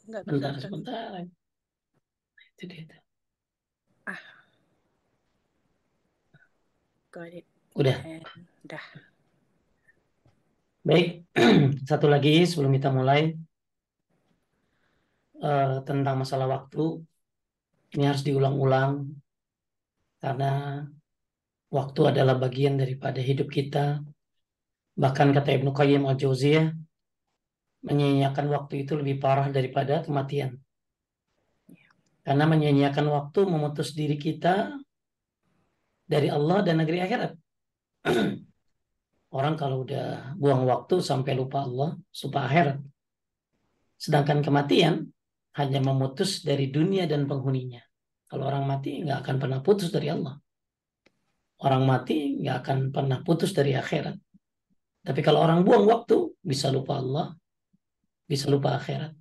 Nggak bisa, Bentar, Ustaz. sebentar. Itu dia. Ah, got it. Udah. And dah. Baik. Satu lagi sebelum kita mulai tentang masalah waktu. Ini harus diulang-ulang karena waktu adalah bagian daripada hidup kita. Bahkan kata Ibnu Qayyim al-Jauziyah, menyia-nyiakan waktu itu lebih parah daripada kematian. Karena menyia-nyiakan waktu memutus diri kita dari Allah dan negeri akhirat. Orang kalau udah buang waktu sampai lupa Allah, lupa akhirat. Sedangkan kematian hanya memutus dari dunia dan penghuninya. Kalau orang mati nggak akan pernah putus dari Allah. Orang mati nggak akan pernah putus dari akhirat. Tapi kalau orang buang waktu, bisa lupa Allah, bisa lupa akhirat.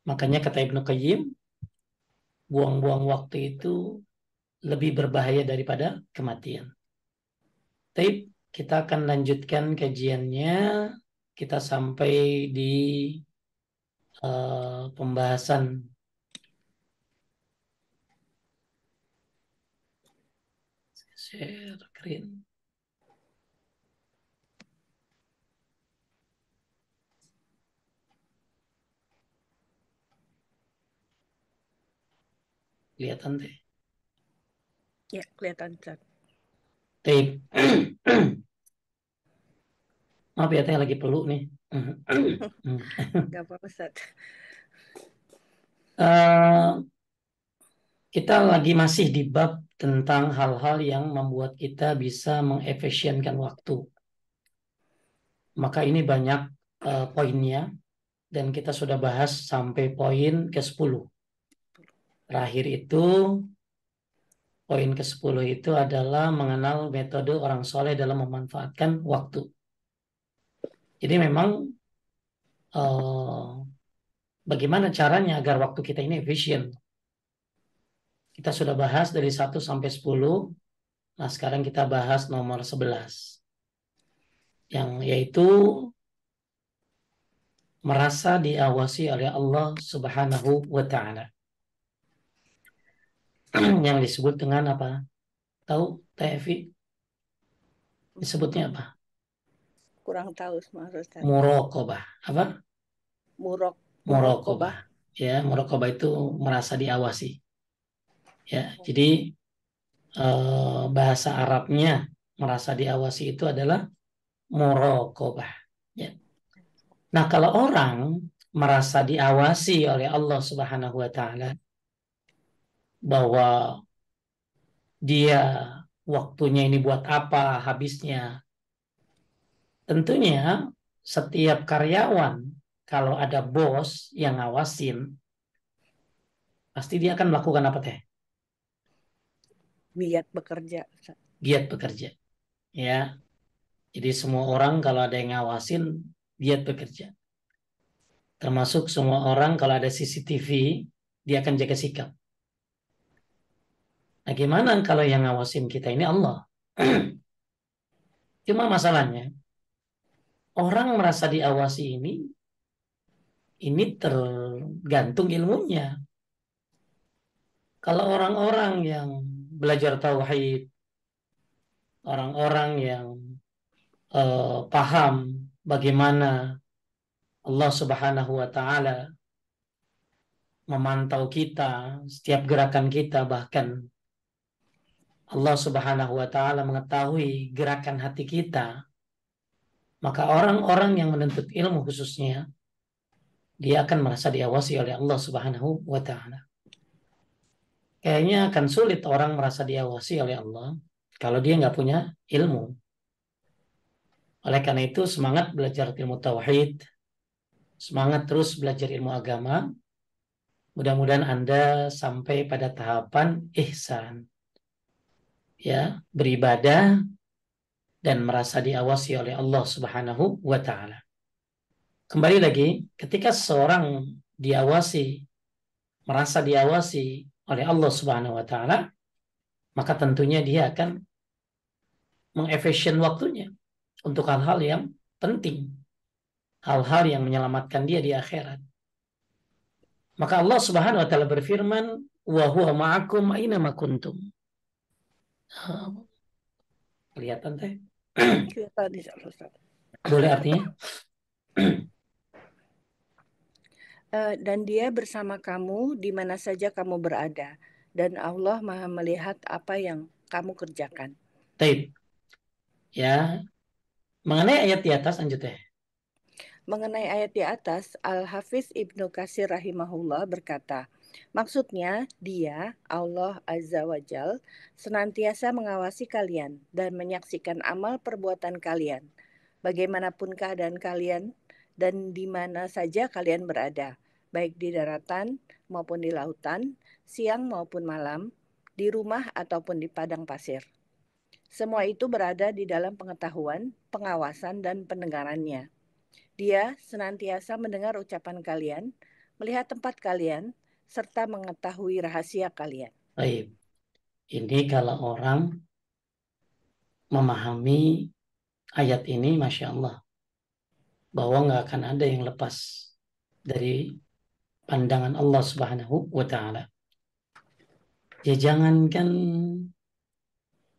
Makanya kata Ibnu Qayyim, buang-buang waktu itu lebih berbahaya daripada kematian. Tapi kita akan lanjutkan kajiannya. Kita sampai di pembahasan share screen. Kelihatan deh. Ya, kelihatan, Ustaz. Tape. Maaf ya, teh lagi peluk nih. Nggak apa-apa, Ustaz. Eh, kita lagi masih di bab tentang hal-hal yang membuat kita bisa mengefisienkan waktu. Maka ini banyak poinnya dan kita sudah bahas sampai poin ke-10. Terakhir itu poin ke-10 itu adalah mengenal metode orang soleh dalam memanfaatkan waktu. Jadi memang eh, bagaimana caranya agar waktu kita ini efisien. Kita sudah bahas dari 1 sampai 10. Nah, sekarang kita bahas nomor 11. Yang yaitu merasa diawasi oleh Allah Subhanahu wa taala. Yang disebut dengan apa? Tahu, TFI disebutnya apa? Kurang tahu, Mas Ustaz. Muraqabah. Apa? Murokobah. Muraqabah. Ya, muraqabah itu merasa diawasi. Ya, jadi bahasa Arabnya merasa diawasi itu adalah muraqabah. Ya. Nah, kalau orang merasa diawasi oleh Allah Subhanahu wa taala bahwa dia waktunya ini buat apa habisnya. Tentunya setiap karyawan kalau ada bos yang ngawasin pasti dia akan melakukan apa teh? Giat bekerja, Ustaz. Giat bekerja. Ya, jadi semua orang kalau ada yang ngawasin giat bekerja. Termasuk semua orang kalau ada CCTV dia akan jaga sikap. Nah, gimana kalau yang ngawasin kita ini Allah? Cuma masalahnya orang merasa diawasi ini tergantung ilmunya. Kalau orang-orang yang belajar tauhid, orang-orang yang paham bagaimana Allah Subhanahu wa taala memantau kita, setiap gerakan kita, bahkan Allah Subhanahu wa taala mengetahui gerakan hati kita, maka orang-orang yang menuntut ilmu khususnya dia akan merasa diawasi oleh Allah Subhanahu wa taala. Kayaknya akan sulit orang merasa diawasi oleh Allah kalau dia nggak punya ilmu. Oleh karena itu semangat belajar ilmu tauhid, semangat terus belajar ilmu agama. Mudah-mudahan Anda sampai pada tahapan ihsan, ya, beribadah dan merasa diawasi oleh Allah Subhanahu wa taala. Kembali lagi, ketika seorang diawasi, merasa diawasi oleh Allah Subhanahu wa taala, maka tentunya dia akan mengefisien waktunya untuk hal-hal yang penting, hal-hal yang menyelamatkan dia di akhirat. Maka Allah Subhanahu wa taala berfirman, wa huwa ma'akum aina ma kuntum. Kelihatan teh? Kelihatan insya Allah, Ustaz. Boleh artinya? Dan dia bersama kamu di mana saja kamu berada. Dan Allah Maha melihat apa yang kamu kerjakan. Taib. Ya, mengenai ayat di atas lanjut ya. Mengenai ayat di atas, Al-Hafiz Ibnu Katsir rahimahullah berkata, maksudnya dia, Allah Azza wa Jal, senantiasa mengawasi kalian dan menyaksikan amal perbuatan kalian, bagaimanapun keadaan kalian dan di mana saja kalian berada, baik di daratan maupun di lautan, siang maupun malam, di rumah ataupun di padang pasir. Semua itu berada di dalam pengetahuan, pengawasan, dan pendengarannya. Dia senantiasa mendengar ucapan kalian, melihat tempat kalian, serta mengetahui rahasia kalian. Taib. Ini kalau orang memahami ayat ini, Masya Allah, bahwa nggak akan ada yang lepas dari pandangan Allah Subhanahu wa Ta'ala. Ya jangankan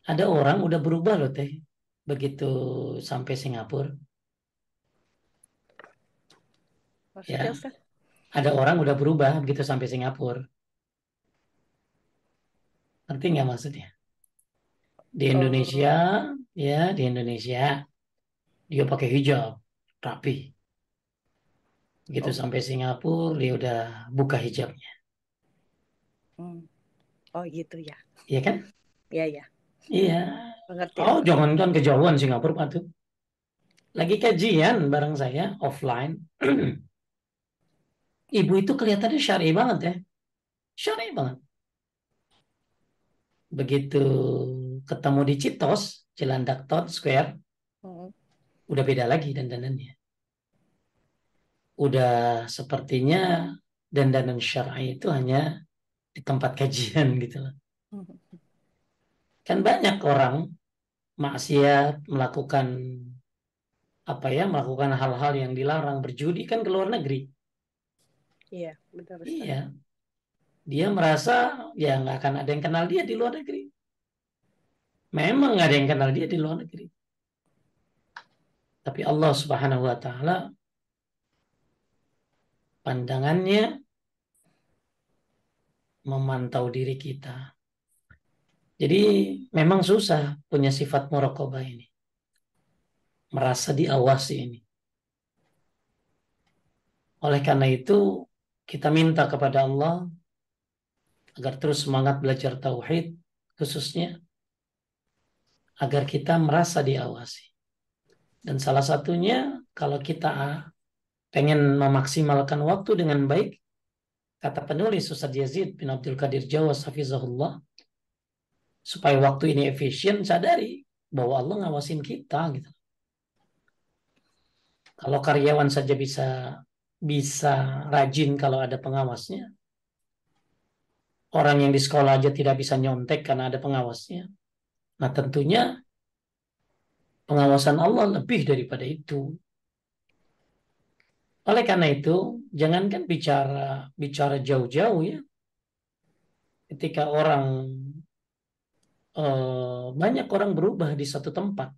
ada orang udah berubah loh teh begitu sampai Singapura. Maksudnya Ya, Ustaz? ada orang udah berubah begitu sampai Singapura. Ngerti nggak maksudnya? Di Indonesia, ya di Indonesia dia pakai hijab, rapi. Begitu Oh, sampai Singapura dia udah buka hijabnya. oh gitu ya. Iya kan? Iya ya, Iya. pengertian Oh, Ustaz. jangankan kejauhan Singapura, Pak tuh. Lagi kajian bareng saya offline. Ibu itu kelihatannya syar'i banget ya. Syar'i banget. Begitu ketemu di Citos, Cilandak Town Square, Hmm. udah beda lagi dandanannya. Udah sepertinya dandanan syar'i itu hanya di tempat kajian gitu loh. Kan banyak orang maksiat melakukan apa ya, melakukan hal-hal yang dilarang, berjudi kan ke luar negeri. Iya, benar Ustaz. Iya, dia merasa ya nggak akan ada yang kenal dia di luar negeri. Memang nggak ada yang kenal dia di luar negeri. Tapi Allah Subhanahu wa Ta'ala pandangannya memantau diri kita. Jadi memang susah punya sifat muraqabah ini. Merasa diawasi ini. Oleh karena itu kita minta kepada Allah agar terus semangat belajar tauhid, khususnya agar kita merasa diawasi. Dan salah satunya kalau kita pengen memaksimalkan waktu dengan baik, kata penulis Ustaz Yazid bin Abdul Qadir Jawas hafizahullah, supaya waktu ini efisien, sadari bahwa Allah ngawasin kita gitu. Kalau karyawan saja bisa rajin kalau ada pengawasnya, orang yang di sekolah aja tidak bisa nyontek karena ada pengawasnya. Nah, tentunya pengawasan Allah lebih daripada itu. Oleh karena itu, jangankan bicara jauh-jauh ya. Ketika banyak orang berubah di satu tempat,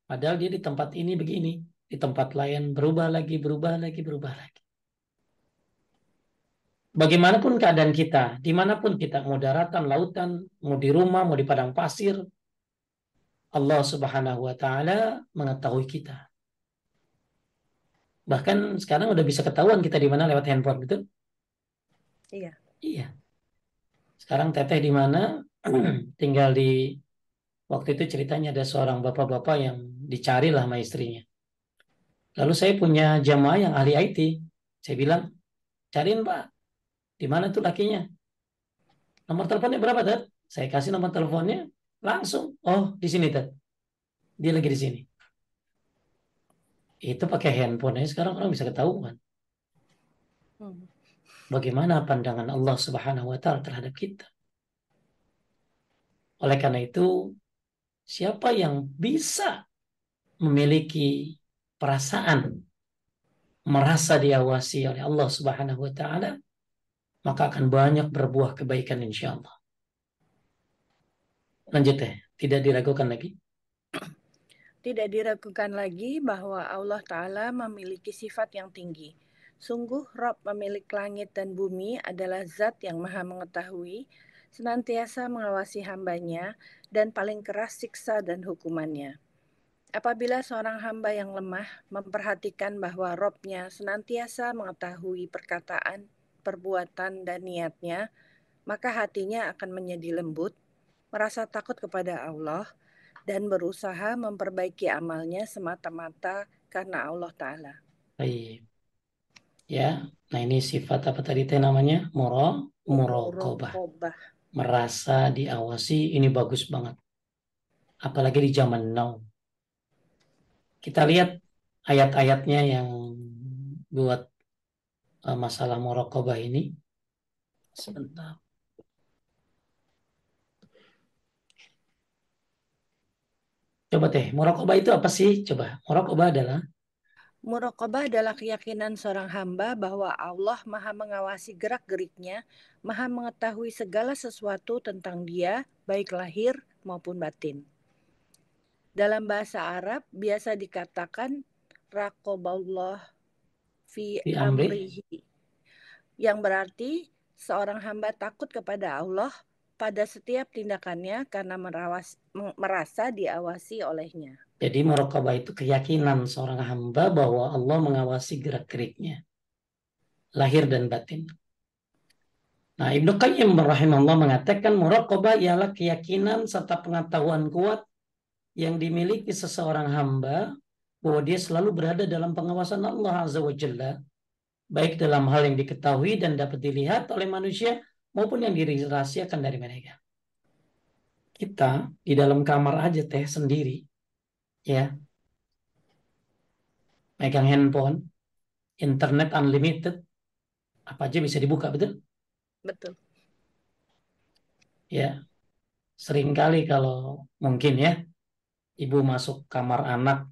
padahal dia di tempat ini begini, di tempat lain berubah lagi, berubah lagi, berubah lagi. Bagaimanapun keadaan kita, dimanapun kita, mau daratan, lautan, mau di rumah, mau di padang pasir, Allah Subhanahu wa Ta'ala mengetahui kita. Bahkan sekarang udah bisa ketahuan kita di mana lewat handphone, betul? Iya. Iya. Sekarang teteh di mana? Tinggal di waktu itu ceritanya ada seorang bapak-bapak yang dicari lah sama istrinya. Lalu saya punya jamaah yang ahli IT. Saya bilang, cariin Pak, di mana tuh lakinya? Nomor teleponnya berapa, Ted? Saya kasih nomor teleponnya, langsung. Oh, di sini, Ted. Dia lagi di sini. Itu pakai handphone aja sekarang orang bisa ketahuan. Bagaimana pandangan Allah Subhanahu wa Ta'ala terhadap kita. Oleh karena itu, siapa yang bisa memiliki perasaan merasa diawasi oleh Allah Subhanahu wa Ta'ala, maka akan banyak berbuah kebaikan insya Allah. Lanjut ya, tidak diragukan lagi. Tidak diragukan lagi bahwa Allah Ta'ala memiliki sifat yang tinggi. Sungguh Rob pemilik langit dan bumi adalah zat yang maha mengetahui, senantiasa mengawasi hambanya, dan paling keras siksa dan hukumannya. Apabila seorang hamba yang lemah memperhatikan bahwa Robnya senantiasa mengetahui perkataan, perbuatan, dan niatnya, maka hatinya akan menjadi lembut, merasa takut kepada Allah, dan berusaha memperbaiki amalnya semata-mata karena Allah Ta'ala. Baik. Ya, nah ini sifat apa tadi teh namanya? Muraqabah. Murokobah. Merasa diawasi, ini bagus banget. Apalagi di zaman now. Kita lihat ayat-ayatnya yang buat masalah muraqabah ini. Sebentar. Coba teh, muraqabah itu apa sih? Coba, muraqabah adalah Murokobah adalah keyakinan seorang hamba bahwa Allah maha mengawasi gerak-geriknya, maha mengetahui segala sesuatu tentang dia, baik lahir maupun batin. Dalam bahasa Arab biasa dikatakan raqoballah fi di amri. amrihi, yang berarti seorang hamba takut kepada Allah pada setiap tindakannya karena merasa diawasi olehnya. Jadi muraqabah itu keyakinan seorang hamba bahwa Allah mengawasi gerak-geriknya, lahir dan batin. Nah, Ibnu Qayyim rahimahullah mengatakan muraqabah ialah keyakinan serta pengetahuan kuat yang dimiliki seseorang hamba bahwa dia selalu berada dalam pengawasan Allah Azza wa Jalla, baik dalam hal yang diketahui dan dapat dilihat oleh manusia maupun yang dirahasiakan dari mereka. Kita di dalam kamar aja teh sendiri, ya, megang handphone, internet unlimited, apa aja bisa dibuka, betul? Betul. Ya, seringkali kalau mungkin ya, ibu masuk kamar anak,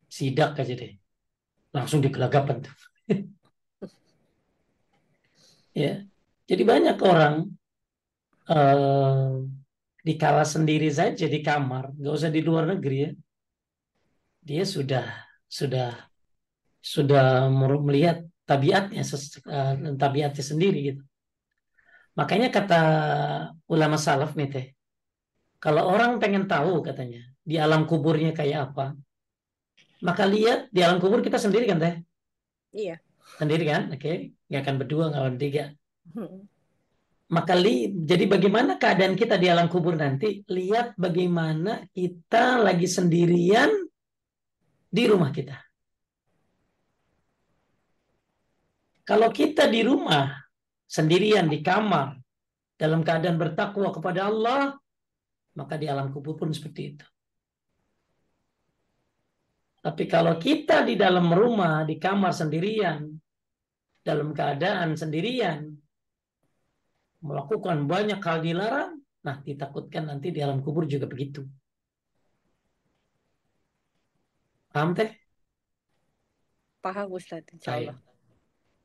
sidak aja deh, langsung digelagapan tuh. Ya, jadi banyak orang eh, di kala sendiri saja di kamar, nggak usah di luar negeri ya, dia sudah sudah melihat tabiatnya, tabiatnya sendiri gitu. Makanya kata ulama salaf nih teh, kalau orang pengen tahu katanya di alam kuburnya kayak apa, maka lihat di alam kubur kita sendiri kan teh, Iya. sendiri kan, oke, nggak akan berdua, nggak akan tiga. Maka jadi bagaimana keadaan kita di alam kubur nanti? Lihat bagaimana kita lagi sendirian di rumah kita. Kalau kita di rumah sendirian di kamar dalam keadaan bertakwa kepada Allah, maka di alam kubur pun seperti itu. Tapi kalau kita di dalam rumah, di kamar sendirian, dalam keadaan sendirian, melakukan banyak hal dilarang, nah ditakutkan nanti di alam kubur juga begitu. Paham teh? Paham Ustadz, insya Baik. Allah.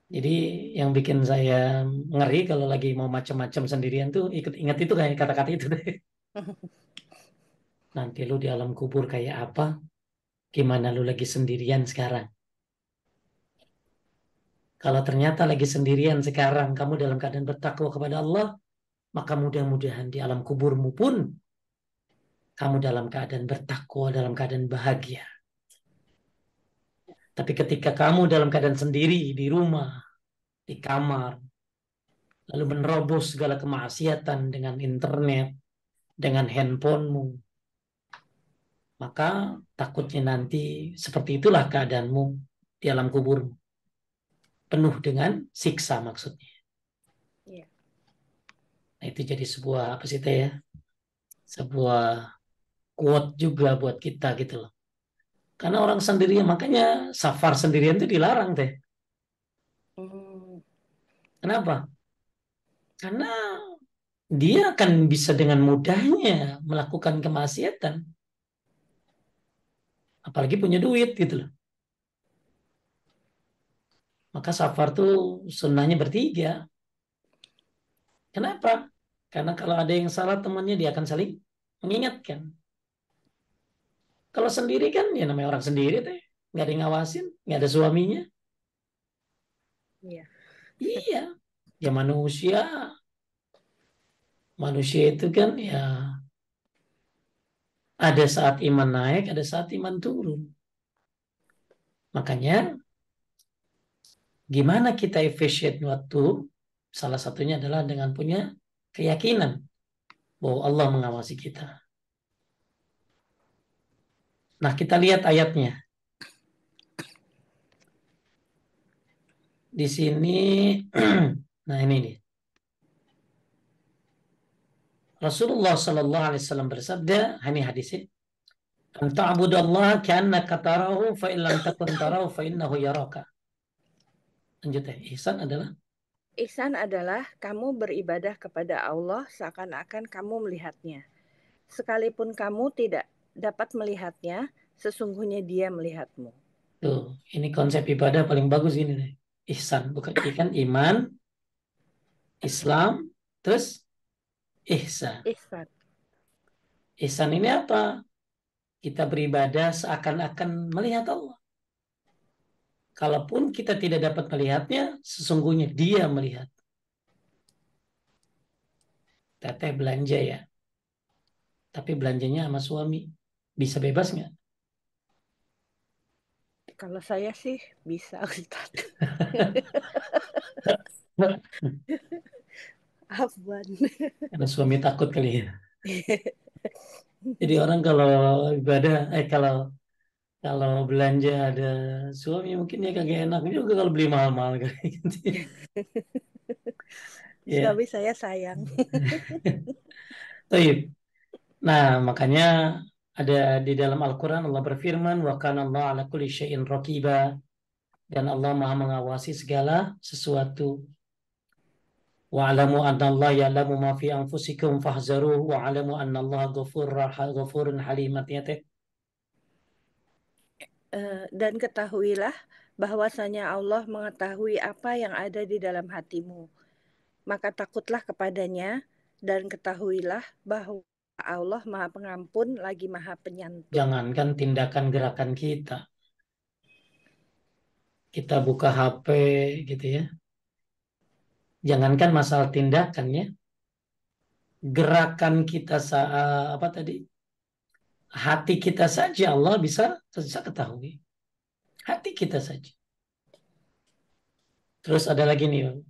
Jadi yang bikin saya ngeri kalau lagi mau macam-macam sendirian tuh ikut ingat itu kayak kata-kata itu deh. Nanti lu di alam kubur kayak apa? Gimana lu lagi sendirian sekarang? Kalau ternyata lagi sendirian sekarang kamu dalam keadaan bertakwa kepada Allah, maka mudah-mudahan di alam kuburmu pun kamu dalam keadaan bertakwa, dalam keadaan bahagia. Tapi ketika kamu dalam keadaan sendiri di rumah, di kamar, lalu menerobos segala kemaksiatan dengan internet, dengan handphonemu, maka takutnya nanti seperti itulah keadaanmu di alam kuburmu. Penuh dengan siksa maksudnya. Iya. Nah, itu jadi sebuah apa sih teh ya? Sebuah quote juga buat kita gitu loh. Karena orang sendirian, makanya safar sendirian itu dilarang teh. Hmm, Kenapa? Karena dia akan bisa dengan mudahnya melakukan kemaksiatan. Apalagi punya duit gitu loh. Maka safar tuh sunnahnya bertiga. Kenapa? Karena kalau ada yang salah temannya dia akan saling mengingatkan. Kalau sendiri kan ya namanya orang sendiri teh, nggak ada yang ngawasin, nggak ada suaminya. Iya. Iya, ya manusia, manusia itu kan ya ada saat iman naik, ada saat iman turun. Makanya gimana kita efisien waktu? Salah satunya adalah dengan punya keyakinan bahwa Allah mengawasi kita. Nah, kita lihat ayatnya. Di sini, nah ini nih. Rasulullah Sallallahu Alaihi Wasallam bersabda, ini hadisnya, "An ta'budallaha ka'annaka tarahu, fa in lam takun tarahu, fa innahu yaraka." Lanjut ya. Ihsan adalah Ihsan adalah kamu beribadah kepada Allah seakan-akan kamu melihatnya. Sekalipun kamu tidak dapat melihatnya, sesungguhnya Dia melihatmu. tuh. Ini konsep ibadah paling bagus ini nih. Ihsan, bukan ikan iman, Islam, terus ihsan. Ihsan. Ihsan ini apa? Kita beribadah seakan-akan melihat Allah. Kalaupun kita tidak dapat melihatnya, sesungguhnya Dia melihat. Teteh belanja ya, tapi belanjanya sama suami. Bisa bebas nggak? Kalau saya sih bisa, Ustaz. Afwan. Karena suami takut kali ya. Jadi orang kalau ibadah, kalau kalau belanja ada suami mungkin ya kagak enak juga kalau beli mahal-mahal kayak gitu. Ya. Suami saya sayang. Taib. Nah, makanya ada di dalam Al-Quran Allah berfirman, wa kana Allah ala kulli syai'in raqiba, dan Allah Maha mengawasi segala sesuatu. Wa alamu anna Allah ya'lamu ma fi anfusikum fahzaruhu wa alamu anna Allah ghafurun halim. Artinya teh, Dan ketahuilah bahwasanya Allah mengetahui apa yang ada di dalam hatimu. Maka takutlah kepadanya dan ketahuilah bahwa Allah Maha Pengampun lagi Maha Penyantun. jangankan tindakan gerakan kita, kita buka HP gitu ya. Jangankan masalah tindakannya, gerakan kita apa tadi? Hati kita saja Allah bisa ketahui. Hati kita saja. Terus ada lagi nih,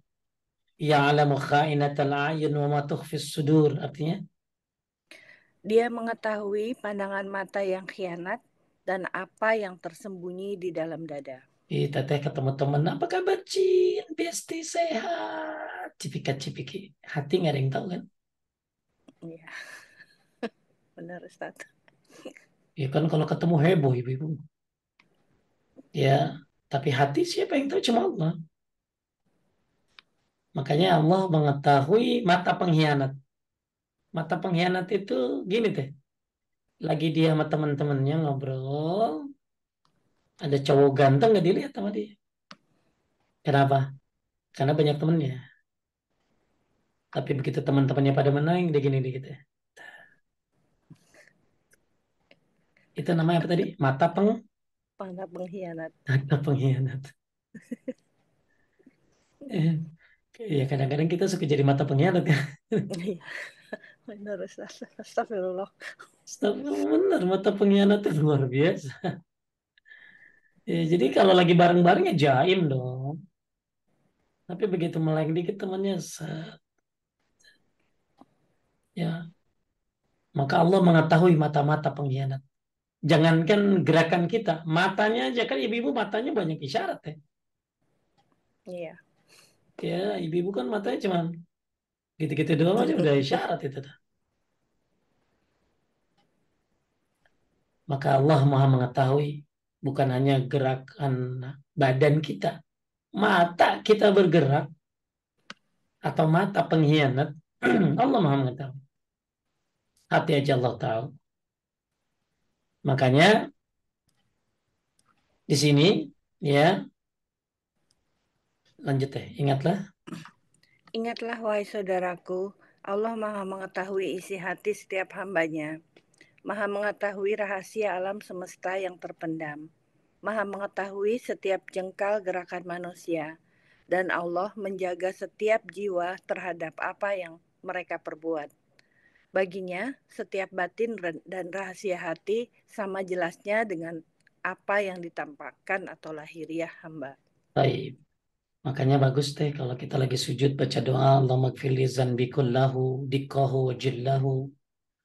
ya'lamu kha'inatal a'yun wa ma tukhfis sudur. Artinya, Dia mengetahui pandangan mata yang khianat dan apa yang tersembunyi di dalam dada. kita teh ketemu temen, apa kabar Cin? Besti sehat. Cipika-cipiki. Hati nggak ada yang tahu kan? Iya, benar Ustaz. Ya kan kalau ketemu heboh ibu-ibu. Ya, tapi hati siapa yang tahu? Cuma Allah. Makanya Allah mengetahui mata pengkhianat. Mata pengkhianat itu gini teh. Lagi dia sama teman-temannya ngobrol, ada cowok ganteng nggak dilihat sama dia. Kenapa? Karena banyak temennya. Tapi begitu teman-temannya pada menang, dia gini dikit ya. Itu namanya apa tadi? Mata pengkhianat. Mata pengkhianat. Eh, ya kadang-kadang kita suka jadi mata pengkhianat ya. Iya, benar Ustaz. Astagfirullah. Benar, mata pengkhianat itu luar biasa. Ya, jadi kalau lagi bareng-bareng ya jaim dong. Tapi begitu melek dikit temannya, ya maka Allah mengetahui mata-mata pengkhianat. Jangankan gerakan kita, matanya aja kan ibu-ibu matanya banyak isyarat ya. Iya. Ya, ibu-ibu kan matanya cuma gitu-gitu doang aja udah isyarat itu. Maka Allah Maha mengetahui bukan hanya gerakan badan kita, mata kita bergerak atau mata pengkhianat, Allah Maha mengetahui. Hati aja Allah tahu. Makanya di sini ya lanjut ya, ingatlah Ingatlah wahai saudaraku, Allah Maha mengetahui isi hati setiap hambanya. Maha mengetahui rahasia alam semesta yang terpendam. Maha mengetahui setiap jengkal gerakan manusia. Dan Allah menjaga setiap jiwa terhadap apa yang mereka perbuat. Baginya, setiap batin dan rahasia hati sama jelasnya dengan apa yang ditampakkan atau lahiriah hamba. Baik. Makanya bagus teh kalau kita lagi sujud baca doa Allahumma gfirli zanbi kullahu dikkahu wa jillahu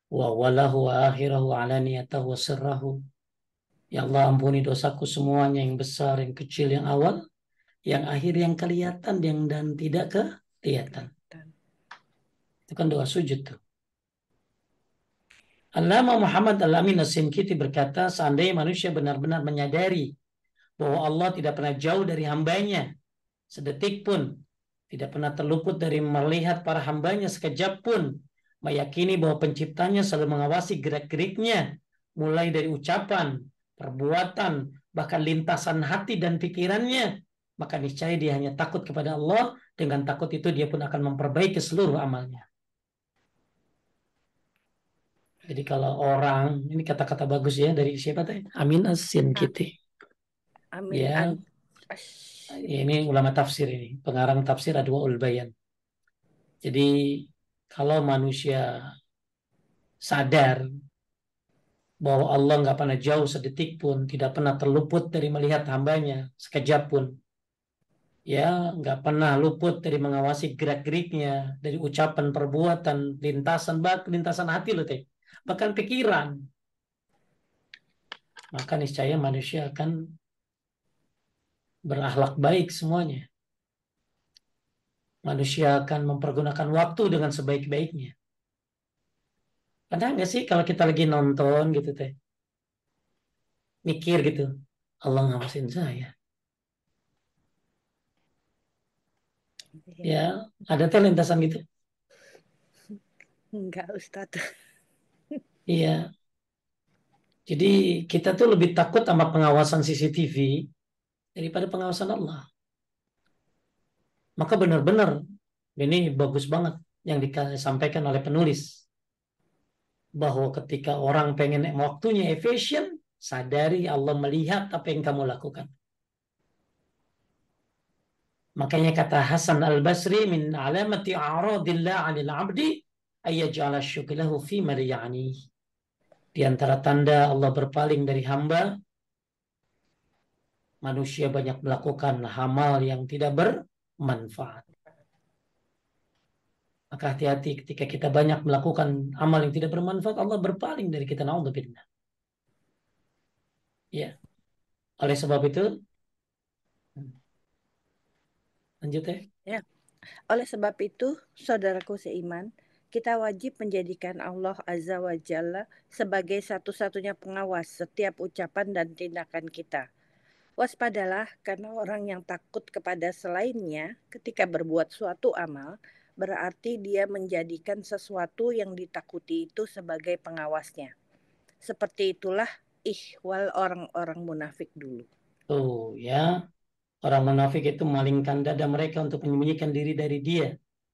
wa walahu wa akhirahu wa alaniyatahu wa sirrahu. Ya Allah ampuni dosaku semuanya yang besar, yang kecil, yang awal, yang akhir, yang kelihatan, yang dan tidak kelihatan. Itu kan doa sujud tuh. Allama Muhammad Al-Amin As-Sinkiti berkata, seandainya manusia benar-benar menyadari bahwa Allah tidak pernah jauh dari hambanya, sedetik pun, tidak pernah terluput dari melihat para hambanya sekejap pun, meyakini bahwa penciptanya selalu mengawasi gerak-geriknya, mulai dari ucapan, perbuatan, bahkan lintasan hati dan pikirannya, maka niscaya dia hanya takut kepada Allah, dengan takut itu dia pun akan memperbaiki seluruh amalnya. Jadi kalau orang, ini kata-kata bagus ya dari siapa teh? Amin As-Sinkiti. Amin. Ya, ini ulama tafsir ini, pengarang tafsir Adwaul Bayan. Jadi kalau manusia sadar bahwa Allah nggak pernah jauh sedetik pun, tidak pernah terluput dari melihat hambanya sekejap pun, ya nggak pernah luput dari mengawasi gerak-geriknya, dari ucapan, perbuatan, lintasan hati loh teh, bahkan pikiran, maka niscaya manusia akan berakhlak baik semuanya. Manusia akan mempergunakan waktu dengan sebaik-baiknya. Pernah nggak sih kalau kita lagi nonton gitu teh, mikir gitu, Allah ngawasin saya. Ya, ada tuh lintasan gitu. Enggak, Ustadz. Iya, jadi kita tuh lebih takut sama pengawasan CCTV daripada pengawasan Allah. Maka benar-benar ini bagus banget yang disampaikan oleh penulis bahwa ketika orang pengen waktunya efisien, sadari Allah melihat apa yang kamu lakukan. Makanya kata Hasan Al-Basri min alamati a'radillah 'anil 'abdi ayyaj'ala syughlahu fi ma ya'ni. Di antara tanda Allah berpaling dari hamba, manusia banyak melakukan amal yang tidak bermanfaat. Maka hati-hati ketika kita banyak melakukan amal yang tidak bermanfaat, Allah berpaling dari kita. Naudzubillah. Ya, oleh sebab itu, lanjut ya. Ya. Oleh sebab itu, saudaraku seiman, kita wajib menjadikan Allah Azza wa Jalla sebagai satu-satunya pengawas setiap ucapan dan tindakan kita. Waspadalah karena orang yang takut kepada selainnya ketika berbuat suatu amal, berarti dia menjadikan sesuatu yang ditakuti itu sebagai pengawasnya. Seperti itulah ihwal orang-orang munafik dulu. Tuh ya, orang munafik itu memalingkan dada mereka untuk menyembunyikan diri dari dia.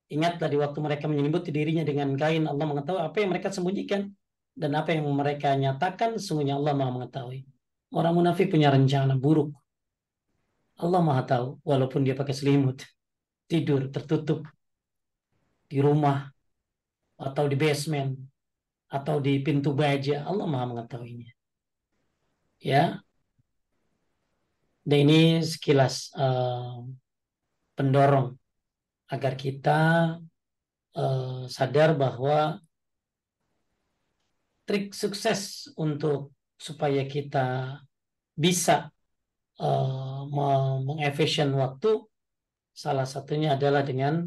Ingatlah di waktu mereka menyelimuti dirinya dengan kain, Allah mengetahui apa yang mereka sembunyikan dan apa yang mereka nyatakan, sungguhnya Allah Maha mengetahui. Orang munafik punya rencana buruk. Allah Maha tahu, walaupun dia pakai selimut, tidur tertutup di rumah atau di basement atau di pintu baja, Allah Maha mengetahuinya. Ya, dan ini sekilas pendorong agar kita sadar bahwa trik sukses untuk supaya kita bisa mengefisien waktu, salah satunya adalah dengan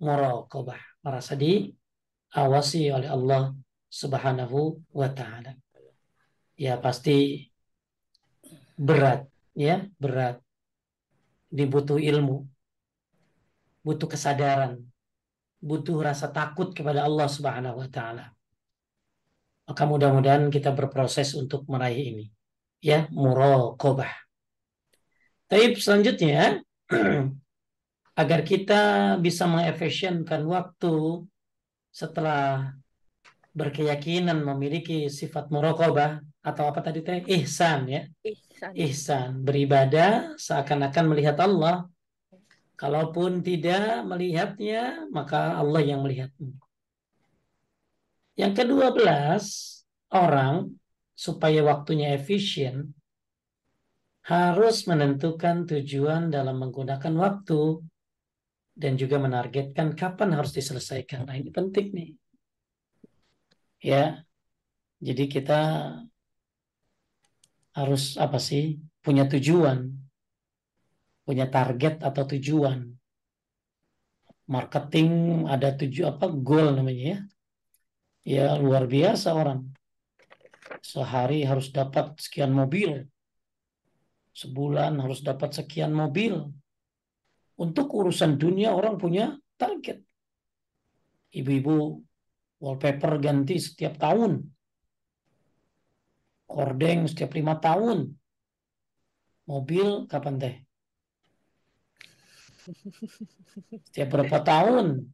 muraqabah, merasa diawasi oleh Allah Subhanahu wa taala. Ya pasti berat, ya, berat. Dibutuh ilmu, butuh kesadaran, butuh rasa takut kepada Allah Subhanahu wa taala. Maka mudah-mudahan kita berproses untuk meraih ini. Ya, muraqabah. Tapi selanjutnya agar kita bisa mengefisienkan waktu setelah berkeyakinan memiliki sifat muraqabah atau apa tadi teh ihsan ya. Ihsan. Ihsan, beribadah seakan-akan melihat Allah. Kalaupun tidak melihatnya, maka Allah yang melihatmu. Yang ke-12, orang supaya waktunya efisien harus menentukan tujuan dalam menggunakan waktu dan juga menargetkan kapan harus diselesaikan. Nah, ini penting nih. Ya, jadi kita harus apa sih? Punya tujuan, punya target atau tujuan. Marketing ada apa goal namanya ya. Ya, luar biasa orang. Sehari harus dapat sekian mobil, sebulan harus dapat sekian mobil. Untuk urusan dunia orang punya target. Ibu-ibu wallpaper ganti setiap tahun, kordeng setiap 5 tahun, mobil kapan teh? Setiap berapa tahun?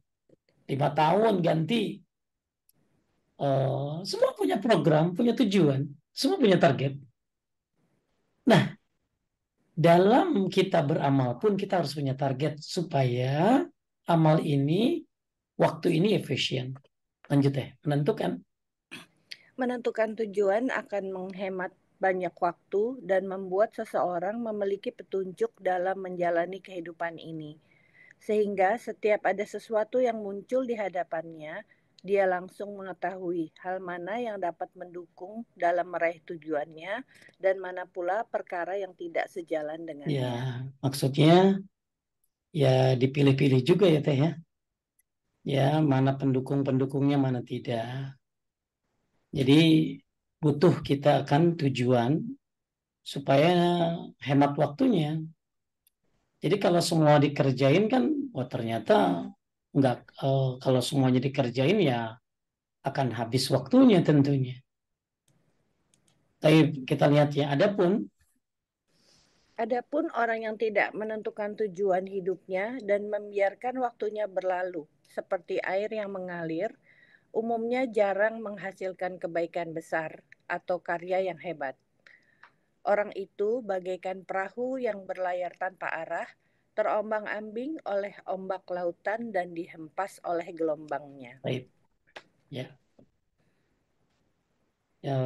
5 tahun ganti. Semua punya program, punya tujuan, semua punya target. Nah, dalam kita beramal pun kita harus punya target supaya amal ini, waktu ini efisien. Lanjut ya, menentukan. Menentukan tujuan akan menghemat banyak waktu dan membuat seseorang memiliki petunjuk dalam menjalani kehidupan ini. Sehingga setiap ada sesuatu yang muncul di hadapannya, dia langsung mengetahui hal mana yang dapat mendukung dalam meraih tujuannya dan mana pula perkara yang tidak sejalan Ya, dengannya. maksudnya ya dipilih-pilih juga ya teh ya. Ya, mana pendukung-pendukungnya, mana tidak. Jadi butuh kita akan tujuan supaya hemat waktunya. Jadi kalau semua dikerjain kan, oh ternyata enggak. Kalau semuanya dikerjain ya akan habis waktunya tentunya. Tapi kita lihat ya, adapun Adapun orang yang tidak menentukan tujuan hidupnya dan membiarkan waktunya berlalu, seperti air yang mengalir, umumnya jarang menghasilkan kebaikan besar atau karya yang hebat. Orang itu bagaikan perahu yang berlayar tanpa arah, terombang-ambing oleh ombak lautan dan dihempas oleh gelombangnya. baik ya, ya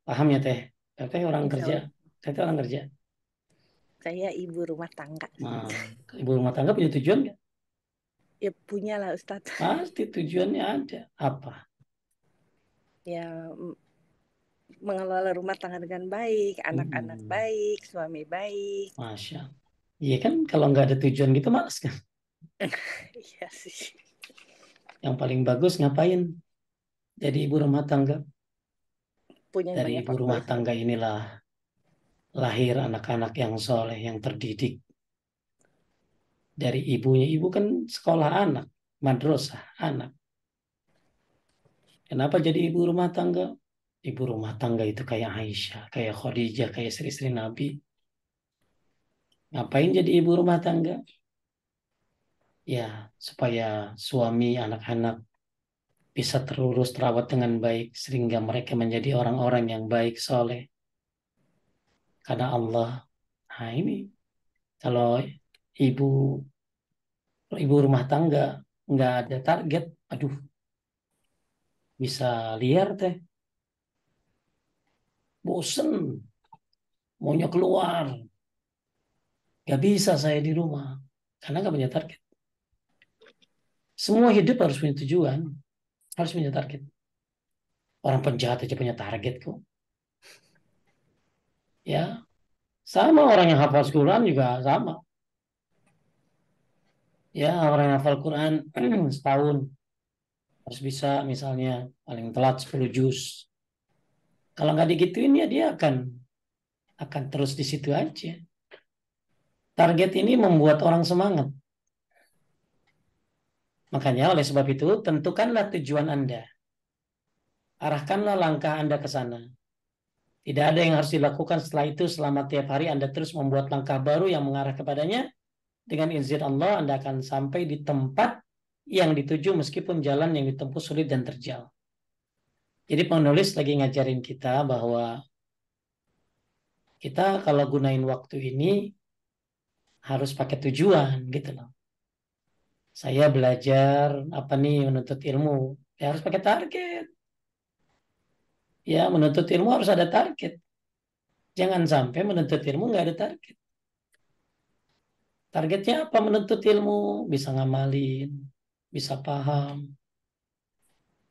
paham ya teh. Teh orang Insya kerja, Allah, teh orang kerja. saya ibu rumah tangga. Nah, ibu rumah tangga punya tujuan nggak? Ya punya lah Ustadz. Pasti tujuannya ada. Apa? Ya mengelola rumah tangga dengan baik, anak-anak Hmm, baik, suami baik. Masya. Iya kan kalau nggak ada tujuan gitu malas kan. Iya sih. Yang paling bagus ngapain? Jadi ibu rumah tangga. Punya Dari banyak ibu waktu rumah Ustadz. tangga inilah lahir anak-anak yang soleh, yang terdidik. Dari ibunya, ibu kan sekolah anak, madrasah anak. Kenapa jadi ibu rumah tangga? Ibu rumah tangga itu kayak Aisyah, kayak Khadijah, kayak istri-istri Nabi. Ngapain jadi ibu rumah tangga? Ya, supaya suami, anak-anak bisa terurus, terawat dengan baik, sehingga mereka menjadi orang-orang yang baik, soleh. Karena Allah. Nah ini, kalau ibu ibu rumah tangga nggak ada target, aduh, bisa liar teh, bosen, maunya keluar, nggak bisa saya di rumah, karena nggak punya target. Semua hidup harus punya tujuan, harus punya target. Orang penjahat aja punya target kok. Ya, sama orang yang hafal Quran juga sama. Ya, orang yang hafal Quran setahun harus bisa misalnya paling telat 10 juz. Kalau nggak digituin ya dia akan terus di situ aja. Target ini membuat orang semangat. Makanya oleh sebab itu tentukanlah tujuan Anda. Arahkanlah langkah Anda ke sana. Tidak ada yang harus dilakukan setelah itu selama tiap hari Anda terus membuat langkah baru yang mengarah kepadanya. dengan izin Allah Anda akan sampai di tempat yang dituju meskipun jalan yang ditempuh sulit dan terjal. Jadi penulis lagi ngajarin kita bahwa kita kalau gunain waktu ini harus pakai tujuan gitu loh. Saya belajar apa nih menuntut ilmu, ya harus pakai target. Ya menuntut ilmu harus ada target. Jangan sampai menuntut ilmu nggak ada target. Targetnya apa menuntut ilmu? Bisa ngamalin, bisa paham,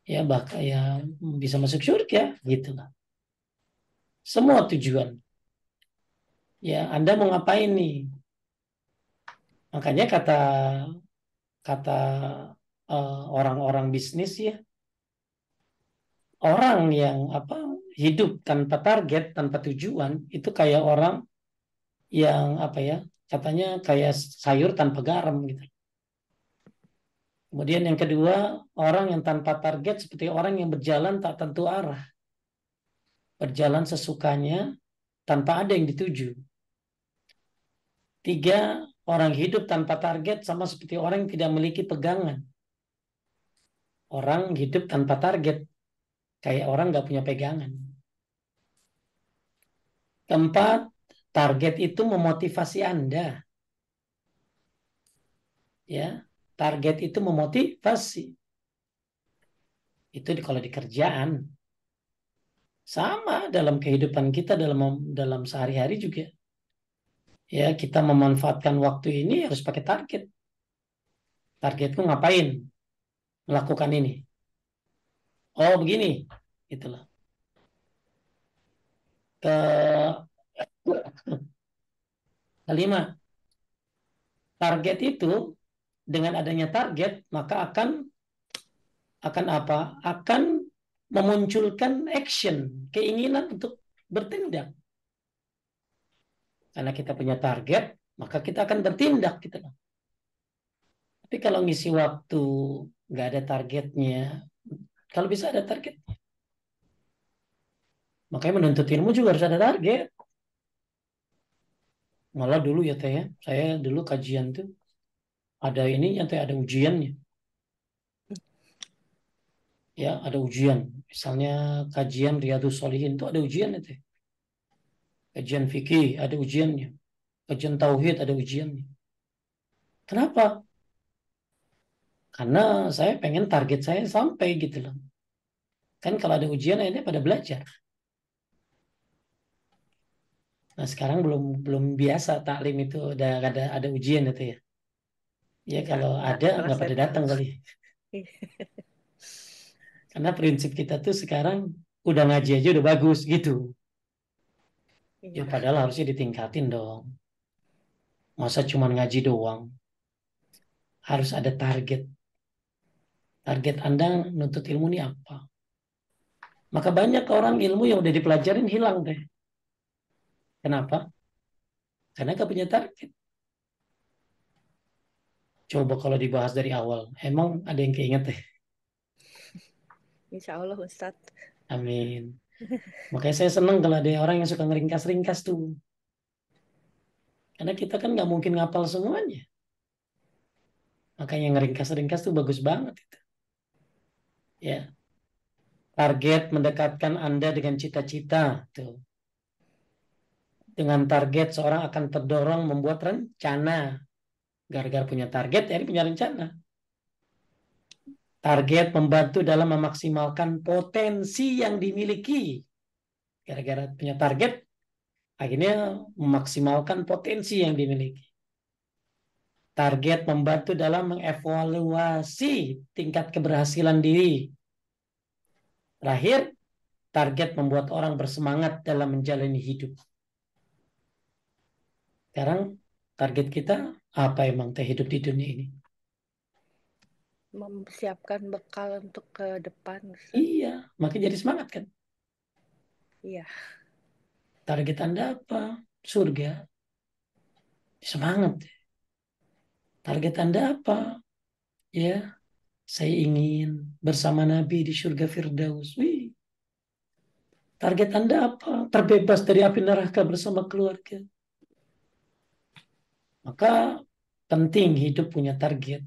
ya bahkan ya bisa masuk surga gitu lah. Semua tujuan. Ya Anda mau ngapain nih? Makanya kata kata orang-orang bisnis ya, orang yang apa hidup tanpa target, tanpa tujuan itu kayak orang yang apa ya? Katanya kayak sayur tanpa garam gitu. Kemudian yang kedua, orang yang tanpa target seperti orang yang berjalan tak tentu arah. Berjalan sesukanya tanpa ada yang dituju. Tiga, orang hidup tanpa target sama seperti orang yang tidak memiliki pegangan. Orang hidup tanpa target, kayak orang nggak punya pegangan. Keempat, target itu memotivasi Anda. Ya, target itu memotivasi. Itu kalau di kerjaan. Sama dalam kehidupan kita, dalam sehari-hari juga. Ya, kita memanfaatkan waktu ini harus pakai target. Targetku ngapain? Melakukan ini. Oh, begini. Itulah. Ke kelima, target itu dengan adanya target maka akan apa? Akan memunculkan action, keinginan untuk bertindak. Karena kita punya target, maka kita akan bertindak gitu. Tapi kalau ngisi waktu nggak ada targetnya, kalau bisa ada target, makanya menuntut ilmu juga harus ada target. Malah dulu ya teh ya, saya dulu kajian tuh ada ini yang teh ada ujiannya. Ya, ada ujian. Misalnya kajian Riyadhus Shalihin itu ada ujian itu. Kajian fikih ada ujiannya. Kajian tauhid ada ujiannya. Kenapa? Karena saya pengen target saya sampai gitu loh. Kan kalau ada ujian akhirnya pada belajar. Nah, sekarang belum belum biasa taklim itu ada ujian itu ya. Ya kalau ada Nggak nggak pada settle. datang kali. Karena prinsip kita tuh sekarang udah ngaji aja udah bagus gitu. Ya Iya, padahal harusnya ditingkatin dong. Masa cuma ngaji doang? Harus ada target. Target Anda nuntut ilmu ini apa? Maka banyak orang ilmu yang udah dipelajarin hilang deh. Kenapa? Karena gak punya target. Coba kalau dibahas dari awal. Emang ada yang keinget deh. insya Allah Ustadz. Amin. Makanya saya senang kalau ada orang yang suka ngeringkas-ringkas tuh. Karena kita kan nggak mungkin ngapal semuanya. Makanya ngeringkas-ringkas tuh bagus banget itu. Ya, target mendekatkan Anda dengan cita-cita tuh. Dengan target seorang akan terdorong membuat rencana. Gara-gara punya target, ya punya rencana. Target membantu dalam memaksimalkan potensi yang dimiliki. Gara-gara punya target, akhirnya memaksimalkan potensi yang dimiliki. Target membantu dalam mengevaluasi tingkat keberhasilan diri. Terakhir, target membuat orang bersemangat dalam menjalani hidup. Sekarang, target kita apa emang teh hidup di dunia ini? Mempersiapkan bekal untuk ke depan Ustadz. Iya, makanya jadi semangat kan? Iya, Target Anda apa? Surga. Semangat. Target Anda apa? Ya, saya ingin bersama Nabi di surga Firdaus. Wih, target Anda apa? Terbebas dari api neraka bersama keluarga. Maka Penting hidup punya target.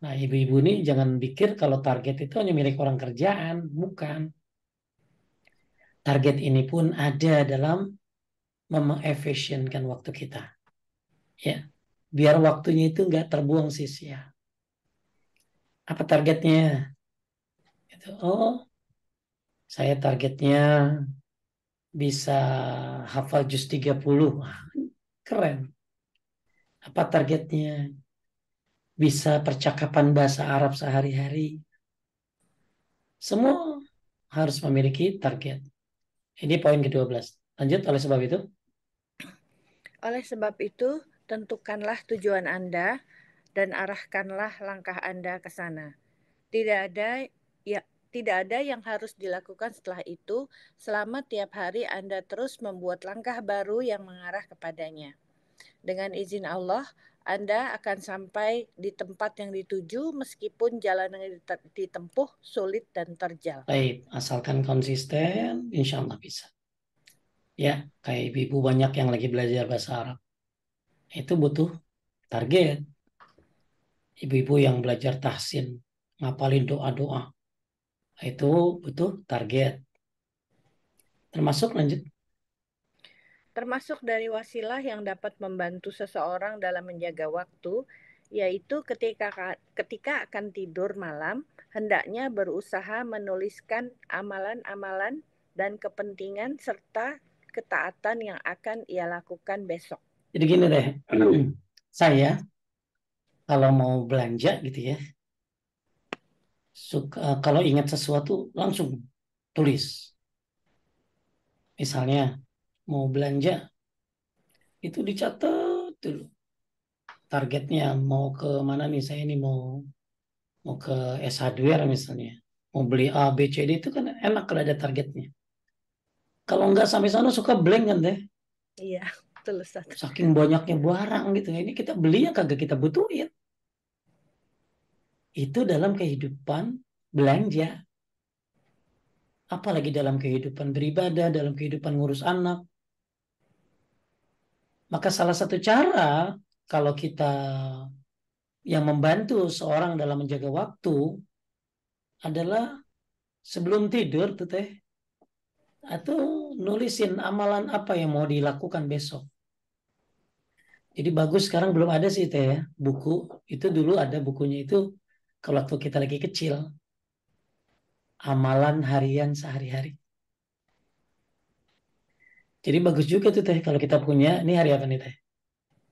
Nah, ibu-ibu ini jangan pikir kalau target itu hanya milik orang kerjaan. Bukan. Target ini pun ada dalam mengefisienkan waktu kita. Ya, biar waktunya itu nggak terbuang sia-sia. Apa targetnya? Itu, oh, saya targetnya bisa hafal juz 30. Wah, keren. Apa targetnya? Bisa percakapan bahasa Arab sehari-hari. Semua harus memiliki target. Ini poin ke-12. Lanjut, oleh sebab itu. Oleh sebab itu, tentukanlah tujuan Anda dan arahkanlah langkah Anda ke sana. Tidak ada ya tidak ada yang harus dilakukan setelah itu selama tiap hari Anda terus membuat langkah baru yang mengarah kepadanya. Dengan izin Allah, Anda akan sampai di tempat yang dituju meskipun jalan yang ditempuh sulit dan terjal. Baik, asalkan konsisten, insya Allah bisa. Ya, kayak ibu-ibu banyak yang lagi belajar bahasa Arab. Itu butuh target. Ibu-ibu yang belajar tahsin, ngapalin doa-doa. Itu butuh target. Termasuk lanjut. Termasuk dari wasilah yang dapat membantu seseorang dalam menjaga waktu, yaitu ketika akan tidur malam, hendaknya berusaha menuliskan amalan-amalan dan kepentingan serta ketaatan yang akan ia lakukan besok. Jadi gini deh, saya kalau mau belanja gitu ya, kalau ingat sesuatu langsung tulis. Misalnya mau belanja itu dicatat dulu. Targetnya mau ke mana nih? Saya ini mau mau ke S Hardware misalnya. Mau beli A, B, C, D itu kan enak kalau ada targetnya. Kalau nggak sampai sana suka blank kan deh. Iya, betul Ustaz. Saking banyaknya barang gitu. Ini kita beli ya kagak kita butuhin. Itu dalam kehidupan belanja. Apalagi dalam kehidupan beribadah, dalam kehidupan ngurus anak. Maka salah satu cara kalau kita yang membantu seorang dalam menjaga waktu adalah sebelum tidur tuh teh atau nulisin amalan apa yang mau dilakukan besok. Jadi bagus sekarang belum ada sih teh ya buku itu dulu ada bukunya itu kalau waktu kita lagi kecil amalan harian sehari-hari. Jadi bagus juga tuh teh kalau kita punya ini hari apa nih teh?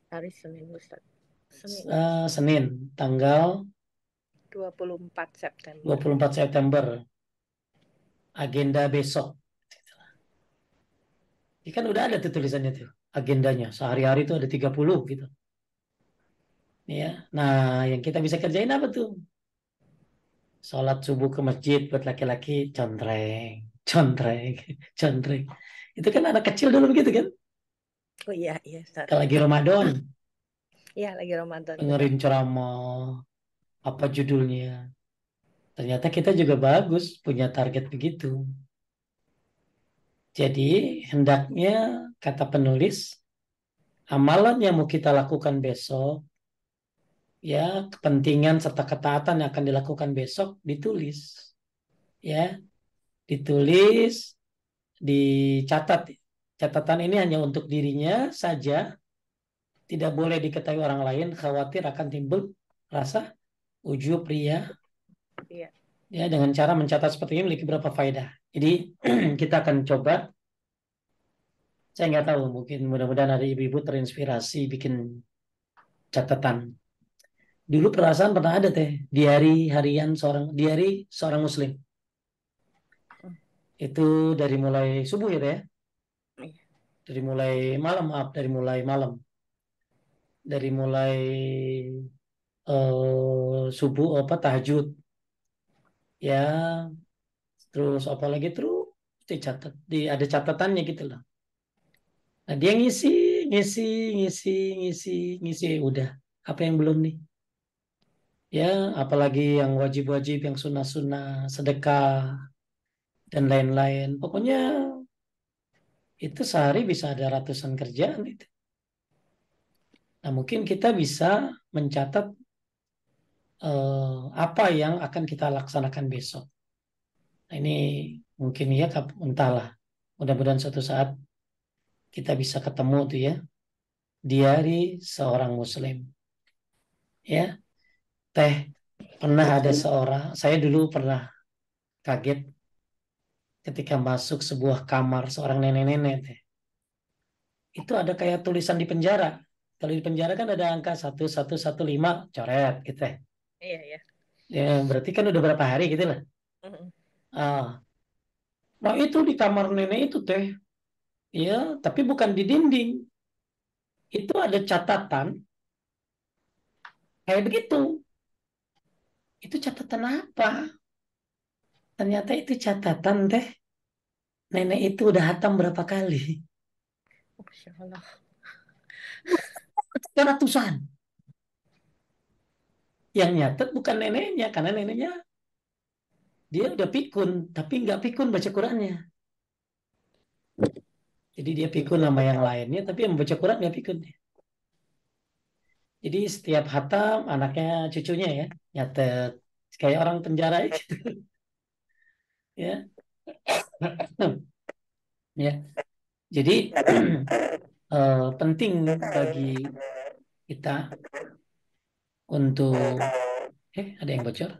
Hari Senin Ustaz. Senin Senin tanggal 24 September. 24 September agenda besok. Ini kan udah ada tuh tulisannya tuh agendanya sehari-hari tuh ada 30 gitu. Ya. Nah, yang kita bisa kerjain apa tuh? Sholat subuh ke masjid buat laki-laki, contreng, contreng, contreng. Itu kan anak kecil dulu begitu kan? Oh iya, iya Ustaz. Kalau lagi Ramadan, Iya, lagi Ramadan juga. dengerin ceramah, apa judulnya. Ternyata kita juga bagus, punya target begitu. Jadi, hendaknya, kata penulis, amalan yang mau kita lakukan besok, ya, kepentingan serta ketaatan yang akan dilakukan besok, ditulis. Ya, ditulis, dicatat. Catatan ini hanya untuk dirinya saja, tidak boleh diketahui orang lain, khawatir akan timbul rasa ujub ria. Iya. Ya, dengan cara mencatat seperti ini memiliki beberapa faedah. Jadi kita akan coba, saya nggak tahu, mungkin mudah-mudahan ada ibu-ibu terinspirasi bikin catatan. Dulu perasaan pernah ada teh, diari seorang muslim. Hmm, Itu dari mulai subuh ya teh, ya? iya. Dari mulai malam, maaf, dari mulai malam. Dari mulai subuh apa tahajud ya terus apa lagi terus dicatat ada catatannya gitu loh. Nah dia ngisi ngisi ngisi ngisi ngisi udah apa yang belum nih ya apalagi yang wajib-wajib yang sunnah-sunnah sedekah dan lain-lain pokoknya itu sehari bisa ada ratusan kerjaan itu Nah, mungkin kita bisa mencatat apa yang akan kita laksanakan besok. Nah, ini mungkin ya, entahlah. Mudah-mudahan suatu saat kita bisa ketemu tuh ya, diari seorang Muslim. Ya, Teh, pernah ada seorang, saya dulu pernah kaget ketika masuk sebuah kamar seorang nenek-nenek, Teh. Itu ada kayak tulisan di penjara. Kalau di penjara kan ada angka 1115 coret gitu ya. Iya, iya. Ya, berarti kan udah berapa hari gitu lah. Mm-mm. Ah, nah itu di kamar nenek itu teh, ya, tapi bukan di dinding. Itu ada catatan kayak begitu. Itu catatan apa? Ternyata itu catatan teh. Nenek itu udah hatam berapa kali? Masya Allah. Ratusan. Yang nyatet bukan neneknya, karena neneknya dia udah pikun, tapi nggak pikun baca Qurannya. Jadi dia pikun sama yang lainnya, tapi yang baca Quran nggak pikun. Jadi setiap hatam anaknya cucunya ya nyatet kayak orang penjara gitu ya. Ya. Jadi penting bagi kita untuk ada yang bocor?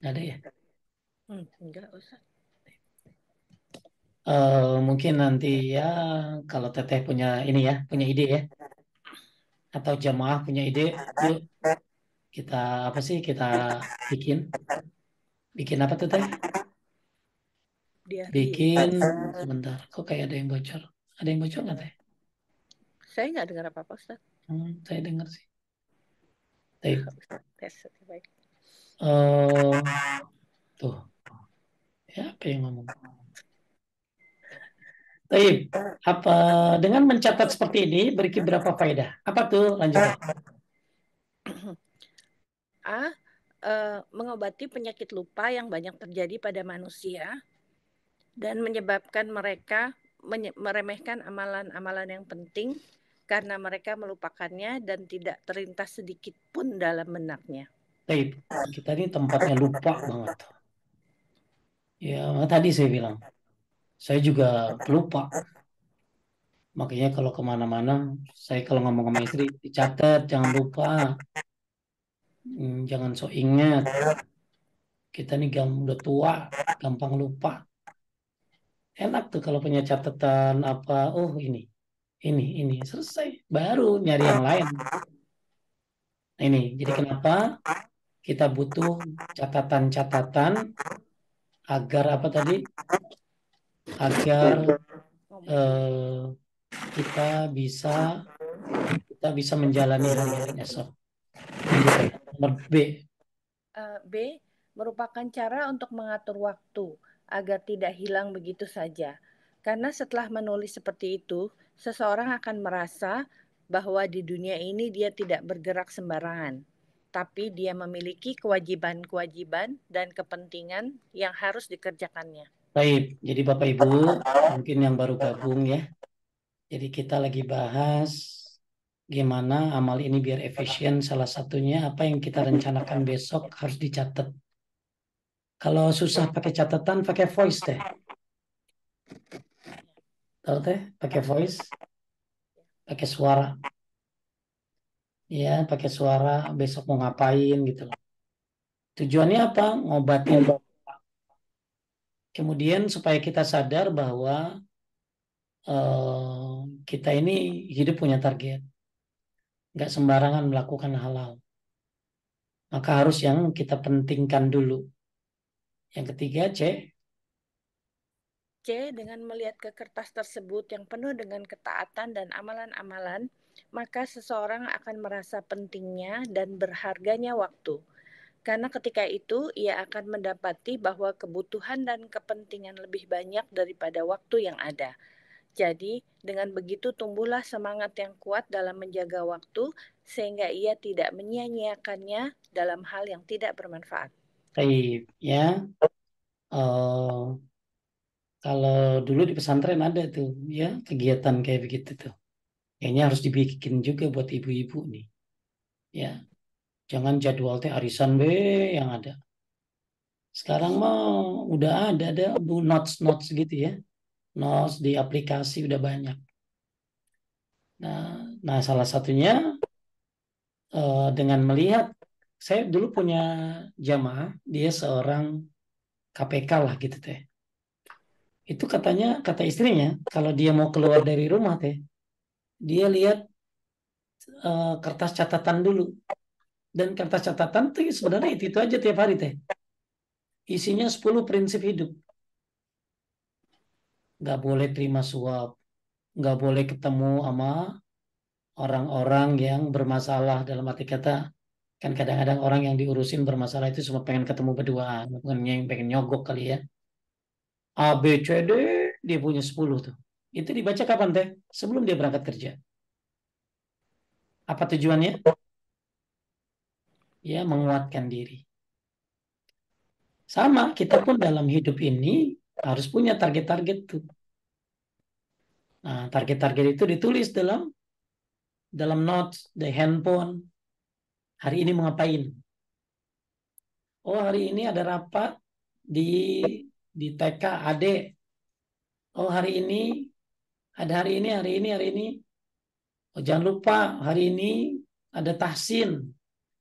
Nggak ada ya. Enggak usah. Mungkin nanti ya kalau Teteh punya ini ya, punya ide ya, atau jamaah punya ide, yuk kita apa sih kita bikin, bikin apa Teteh? Diari. Bikin sebentar. Kok kayak ada yang bocor? Ada yang bocor nggak Teh? Saya nggak dengar apa-apa, Ustaz. Saya dengar sih. Baik. Tes, baik. Oh, tuh, ya apa yang ngomong? Baik, apa dengan mencatat seperti ini beri berapa faedah? Apa tuh? Lanjut deh. A. Mengobati penyakit lupa yang banyak terjadi pada manusia dan menyebabkan mereka meremehkan amalan-amalan yang penting karena mereka melupakannya dan tidak terlintas sedikit pun dalam benaknya. Baik, kita ini tempatnya lupa banget. Ya, tadi saya bilang, saya juga pelupa. Makanya kalau kemana-mana, saya kalau ngomong sama istri, dicatat, jangan lupa. Jangan sok ingat. Kita nih udah tua, gampang lupa. Enak tuh kalau punya catatan apa, oh ini, selesai. Baru nyari yang lain. Nah, ini, jadi kenapa kita butuh catatan-catatan agar apa tadi? Agar eh, kita bisa kita bisa menjalani hari-hari esok. Lanjut ya. Nomor B. B. Merupakan cara untuk mengatur waktu agar tidak hilang begitu saja. Karena setelah menulis seperti itu, seseorang akan merasa bahwa di dunia ini dia tidak bergerak sembarangan, tapi dia memiliki kewajiban-kewajiban dan kepentingan yang harus dikerjakannya. Baik, jadi Bapak Ibu mungkin yang baru gabung ya. Jadi kita lagi bahas gimana amal ini biar efisien. Salah satunya apa yang kita rencanakan besok harus dicatat. Kalau susah pakai catatan, pakai voice teh. Tahu teh? Pakai voice, pakai suara. Ya, pakai suara besok mau ngapain gitu loh. Tujuannya apa? Ngobatin. Kemudian supaya kita sadar bahwa kita ini hidup punya target. Nggak sembarangan melakukan hal-hal. Maka harus yang kita pentingkan dulu. Yang ketiga, C. C. Dengan melihat ke kertas tersebut yang penuh dengan ketaatan dan amalan-amalan, maka seseorang akan merasa pentingnya dan berharganya waktu. Karena ketika itu ia akan mendapati bahwa kebutuhan dan kepentingan lebih banyak daripada waktu yang ada. Jadi, dengan begitu tumbuhlah semangat yang kuat dalam menjaga waktu sehingga ia tidak menyia-nyiakannya dalam hal yang tidak bermanfaat. Taib, ya. Eh, Kalau dulu di pesantren ada tuh, ya, kegiatan kayak begitu tuh. Kayaknya harus dibikin juga buat ibu-ibu nih. Ya, jangan jadwal teh arisan be yang ada. Sekarang mah udah ada bu notes-notes gitu ya. Notes di aplikasi udah banyak. Nah, salah satunya dengan melihat saya dulu punya jamaah, dia seorang KPK lah gitu teh. Itu katanya kata istrinya kalau dia mau keluar dari rumah teh, dia lihat kertas catatan dulu. Dan kertas catatan tuh sebenarnya itu aja tiap hari teh. Isinya 10 prinsip hidup. Nggak boleh terima suap, nggak boleh ketemu sama orang-orang yang bermasalah dalam arti kata kan kadang-kadang orang yang diurusin bermasalah itu cuma pengen ketemu berdua, bukan yang pengen nyogok kali ya. A, B, C, D, dia punya 10 tuh. Itu dibaca kapan teh? Sebelum dia berangkat kerja. Apa tujuannya? Ya, menguatkan diri. Sama, kita pun dalam hidup ini harus punya target-target tuh. Nah, target-target itu ditulis dalam notes, di handphone. Hari ini mau ngapain? Oh, hari ini ada rapat di TK AD. Oh, hari ini. Oh, jangan lupa hari ini ada tahsin.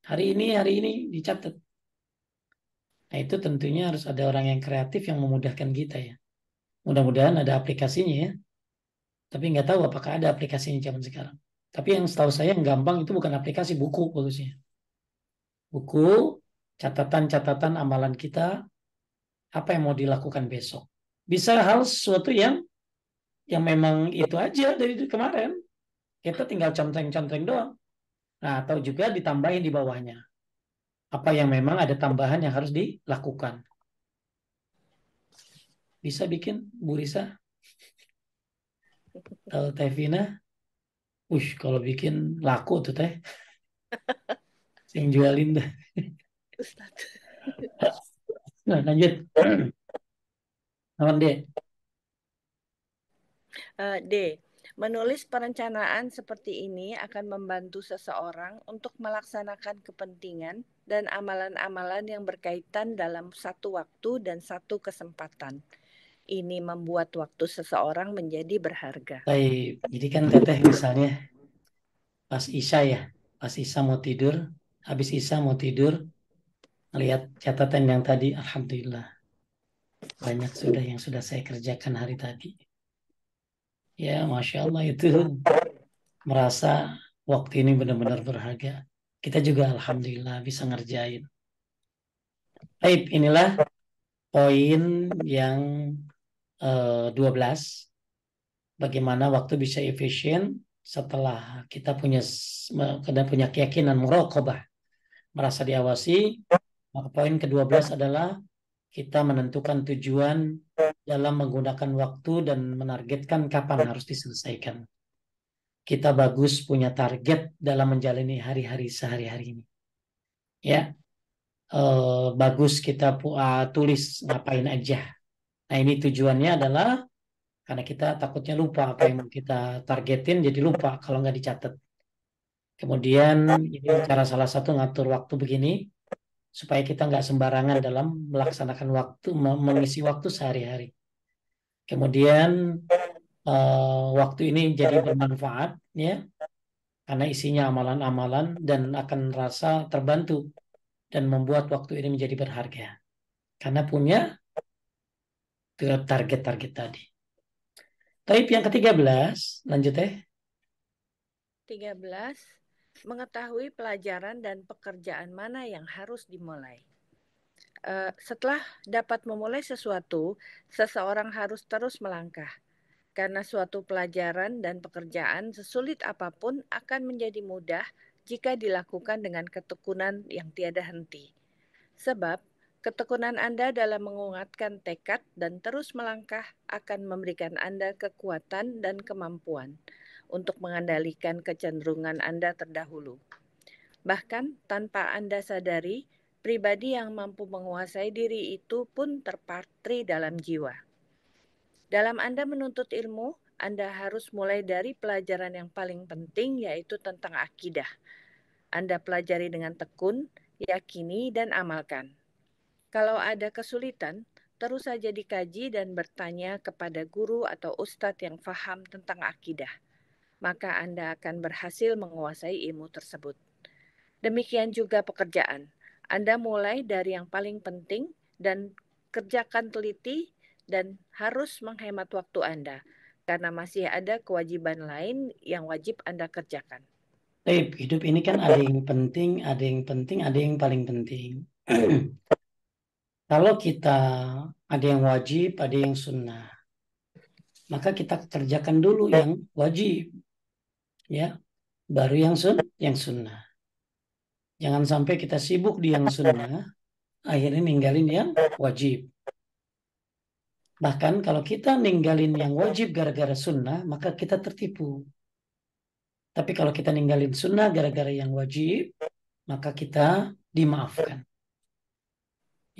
Hari ini dicatat. Nah, itu tentunya harus ada orang yang kreatif yang memudahkan kita ya. Mudah-mudahan ada aplikasinya ya. Tapi nggak tahu apakah ada aplikasinya zaman sekarang. Tapi yang setahu saya yang gampang itu bukan aplikasi, buku bagusnya. Buku, catatan-catatan amalan kita, apa yang mau dilakukan besok. Bisa hal sesuatu yang memang itu aja dari kemarin. Kita tinggal contreng-contreng doang. Nah, atau juga ditambahin di bawahnya. Apa yang memang ada tambahan yang harus dilakukan. Bisa bikin, Bu Risa atau Teh Vina? Kalau bikin laku tuh Teh. Yang jualin dah. Ustadz. Nah, lanjut. Aman deh. D. Menulis perencanaan seperti ini akan membantu seseorang untuk melaksanakan kepentingan dan amalan-amalan yang berkaitan dalam satu waktu dan satu kesempatan. Ini membuat waktu seseorang menjadi berharga. Baik. Jadi kan Teteh misalnya pas Isya ya. Pas Isya mau tidur. Habis Isya mau tidur. Lihat catatan yang tadi. Alhamdulillah. Banyak sudah yang sudah saya kerjakan hari tadi. Ya, Masya Allah itu merasa waktu ini benar-benar berharga. Kita juga Alhamdulillah bisa ngerjain. Baik, inilah poin yang 12. Bagaimana waktu bisa efisien setelah kita punya keyakinan muraqabah, merasa diawasi. Maka poin ke-12 adalah kita menentukan tujuan dalam menggunakan waktu dan menargetkan kapan harus diselesaikan. Kita bagus punya target dalam menjalani hari-hari sehari-hari ini. Ya, bagus kita tulis ngapain aja. Nah, ini tujuannya adalah karena kita takutnya lupa apa yang mau kita targetin jadi lupa kalau nggak dicatat. Kemudian ini cara salah satu ngatur waktu begini supaya kita nggak sembarangan dalam melaksanakan waktu, mengisi waktu sehari-hari. Kemudian waktu ini jadi bermanfaat ya karena isinya amalan-amalan dan akan rasa terbantu dan membuat waktu ini menjadi berharga karena punya target-target tadi. Taib yang ke-13, lanjut 13. Mengetahui pelajaran dan pekerjaan mana yang harus dimulai. Setelah dapat memulai sesuatu, seseorang harus terus melangkah. Karena suatu pelajaran dan pekerjaan sesulit apapun akan menjadi mudah jika dilakukan dengan ketekunan yang tiada henti. Sebab ketekunan Anda dalam menguatkan tekad dan terus melangkah akan memberikan Anda kekuatan dan kemampuan untuk mengendalikan kecenderungan Anda terdahulu. Bahkan tanpa Anda sadari, pribadi yang mampu menguasai diri itu pun terpatri dalam jiwa. Dalam Anda menuntut ilmu, Anda harus mulai dari pelajaran yang paling penting, yaitu tentang akidah. Anda pelajari dengan tekun, yakini, dan amalkan. Kalau ada kesulitan, terus saja dikaji dan bertanya kepada guru atau ustadz yang faham tentang akidah. Maka Anda akan berhasil menguasai ilmu tersebut. Demikian juga pekerjaan. Anda mulai dari yang paling penting dan kerjakan teliti dan harus menghemat waktu Anda karena masih ada kewajiban lain yang wajib Anda kerjakan. Baik, hidup ini kan ada yang penting, ada yang penting, ada yang paling penting. Kalau kita ada yang wajib, ada yang sunnah, maka kita kerjakan dulu yang wajib, ya, baru yang sunnah. Jangan sampai kita sibuk di yang sunnah, akhirnya ninggalin yang wajib. Bahkan kalau kita ninggalin yang wajib gara-gara sunnah, maka kita tertipu. Tapi kalau kita ninggalin sunnah gara-gara yang wajib, maka kita dimaafkan.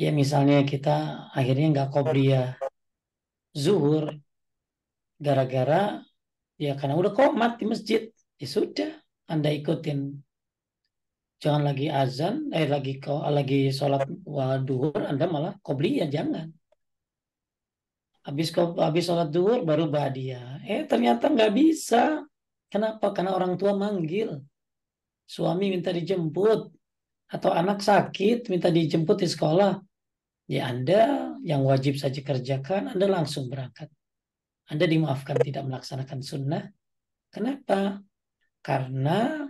Ya misalnya kita akhirnya nggak qobliyah zuhur gara-gara ya karena udah qomat di masjid. Ya sudah, Anda ikutin. Jangan lagi azan, lagi sholat duhur, Anda malah qobliyah, jangan. Habis sholat duhur baru ba'diyah. Ternyata nggak bisa. Kenapa? Karena orang tua manggil. Suami minta dijemput. Atau anak sakit minta dijemput di sekolah. Ya Anda yang wajib saja kerjakan, Anda langsung berangkat. Anda dimaafkan tidak melaksanakan sunnah. Kenapa? Karena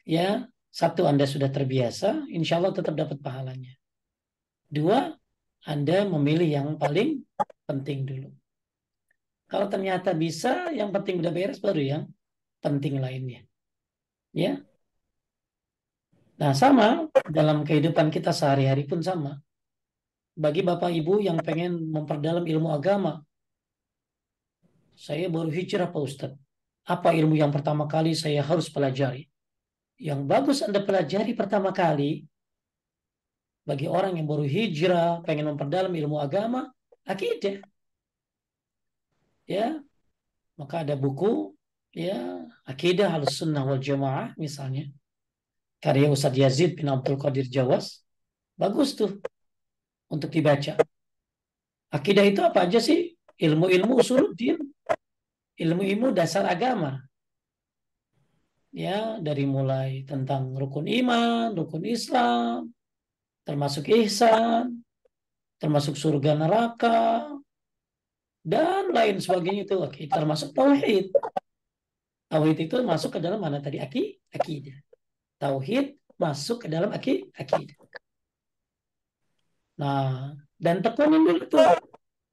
ya satu Anda sudah terbiasa, insya Allah tetap dapat pahalanya. Dua, Anda memilih yang paling penting dulu. Kalau ternyata bisa, yang penting udah beres, baru yang penting lainnya. Ya, nah sama dalam kehidupan kita sehari-hari pun sama. Bagi bapak ibu yang pengen memperdalam ilmu agama, saya baru hijrah Pak Ustadz. Apa ilmu yang pertama kali saya harus pelajari? Yang bagus Anda pelajari pertama kali, bagi orang yang baru hijrah, pengen memperdalam ilmu agama, akidah. Ya, maka ada buku, ya, Akidah Ahlussunnah wal Jamaah misalnya, karya Ustadz Yazid bin Abdul Qadir Jawas, bagus tuh untuk dibaca. Akidah itu apa aja sih? Ilmu-ilmu usuluddin, ilmu-ilmu dasar agama. Ya, dari mulai tentang rukun iman, rukun Islam, termasuk ihsan, termasuk surga neraka, dan lain sebagainya itu. Oke, termasuk tauhid. Tauhid itu masuk ke dalam mana tadi? Akidah. Tauhid masuk ke dalam akidah. Nah, dan tekunin dulu tuh.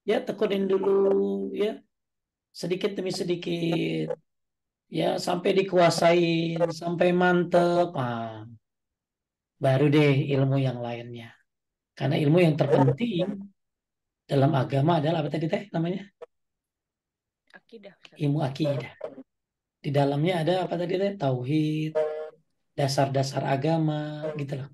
Ya, tekunin dulu ya, sedikit demi sedikit. Ya, sampai dikuasain, sampai mantep. Baru deh ilmu yang lainnya. Karena ilmu yang terpenting dalam agama adalah apa tadi teh namanya? Akidah, Ustaz. Ilmu akidah. Di dalamnya ada apa tadi teh? Tauhid, dasar-dasar agama, gitu loh.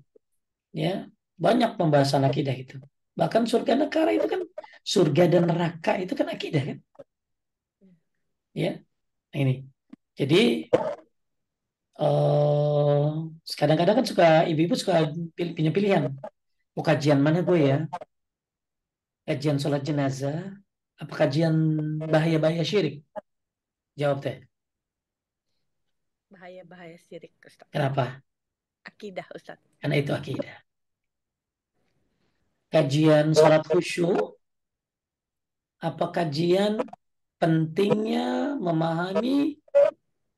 Ya, banyak pembahasan akidah itu. Bahkan surga neraka itu kan, surga dan neraka itu kan akidah kan? Ya, nah ini. Jadi eh kadang-kadang kan suka ibu-ibu suka punya pilihan. Mau kajian mana gue ya? Kajian sholat jenazah, apa kajian bahaya-bahaya syirik? Jawab teh. Bahaya-bahaya syirik, Ustaz. Kenapa? Akidah, Ustaz. Karena itu akidah. Kajian sholat khusyuk, apa kajian pentingnya memahami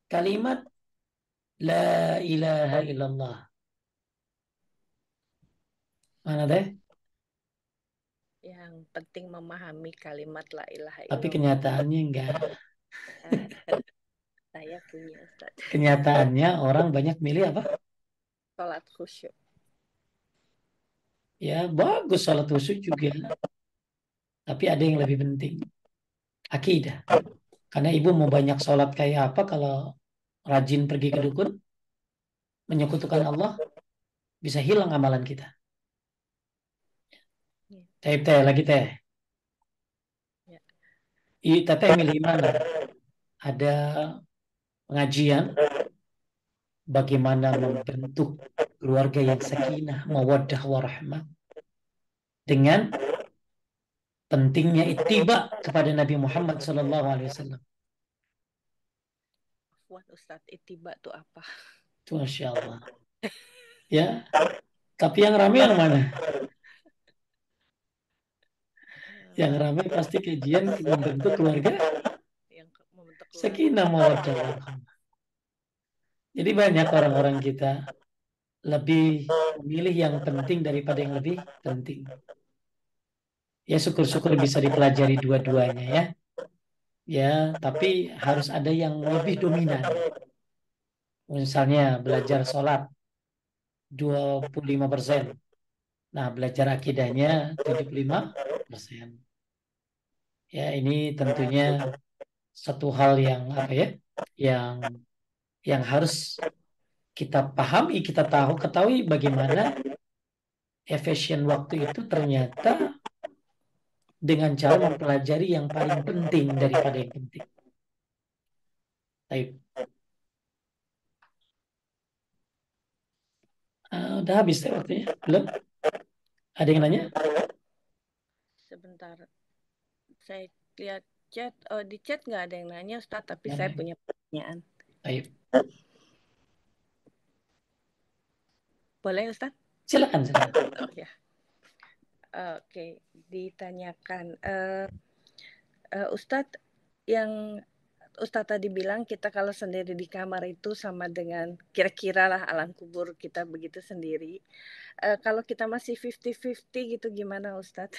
kalimat La ilaha illallah. Mana deh? Yang penting memahami kalimat la ilaha Tapi illallah. kenyataannya enggak. Eh, saya punya, Ustaz. Kenyataannya orang banyak milih apa? Sholat khusyuk. Ya bagus sholat khusyuk juga. Tapi ada yang lebih penting. Akidah. Karena ibu mau banyak sholat kayak apa kalau rajin pergi ke dukun, menyekutukan Allah, bisa hilang amalan kita. Ya, Teh lagi teh. ya. Teteh milih mana? ada pengajian bagaimana membentuk keluarga yang sakinah, mawaddah, warahmah dengan pentingnya ittiba kepada Nabi Muhammad SAW. Afwan Ustadz, itiba tuh apa? Itu Masya Allah. Ya, tapi yang ramai yang mana? Yang ramai pasti kajian membentuk keluarga Yang membentuk keluarga. sakinah, mawaddah, warahmah. Jadi banyak orang-orang kita lebih memilih yang penting daripada yang lebih penting. Ya syukur-syukur bisa dipelajari dua-duanya ya. Ya, tapi harus ada yang lebih dominan. Misalnya belajar sholat 25%. Nah, belajar akidahnya 75%. Ya, ini tentunya satu hal yang apa ya? Yang harus kita pahami, kita ketahui bagaimana efisien waktu itu ternyata dengan cara mempelajari yang paling penting daripada yang penting. Baik. Udah habis ya waktunya? Belum? Ada yang nanya? Sebentar, saya lihat chat. Oh, di chat nggak ada yang nanya Ustadz, tapi Nggak saya ada. punya pertanyaan. Baik. Boleh Ustadz? Silakan, silakan. Oh ya. Oke, ditanyakan. Ustadz, yang Ustadz tadi bilang kita kalau sendiri di kamar itu sama dengan kira-kira lah alam kubur kita begitu sendiri. Kalau kita masih 50-50 gitu gimana Ustadz?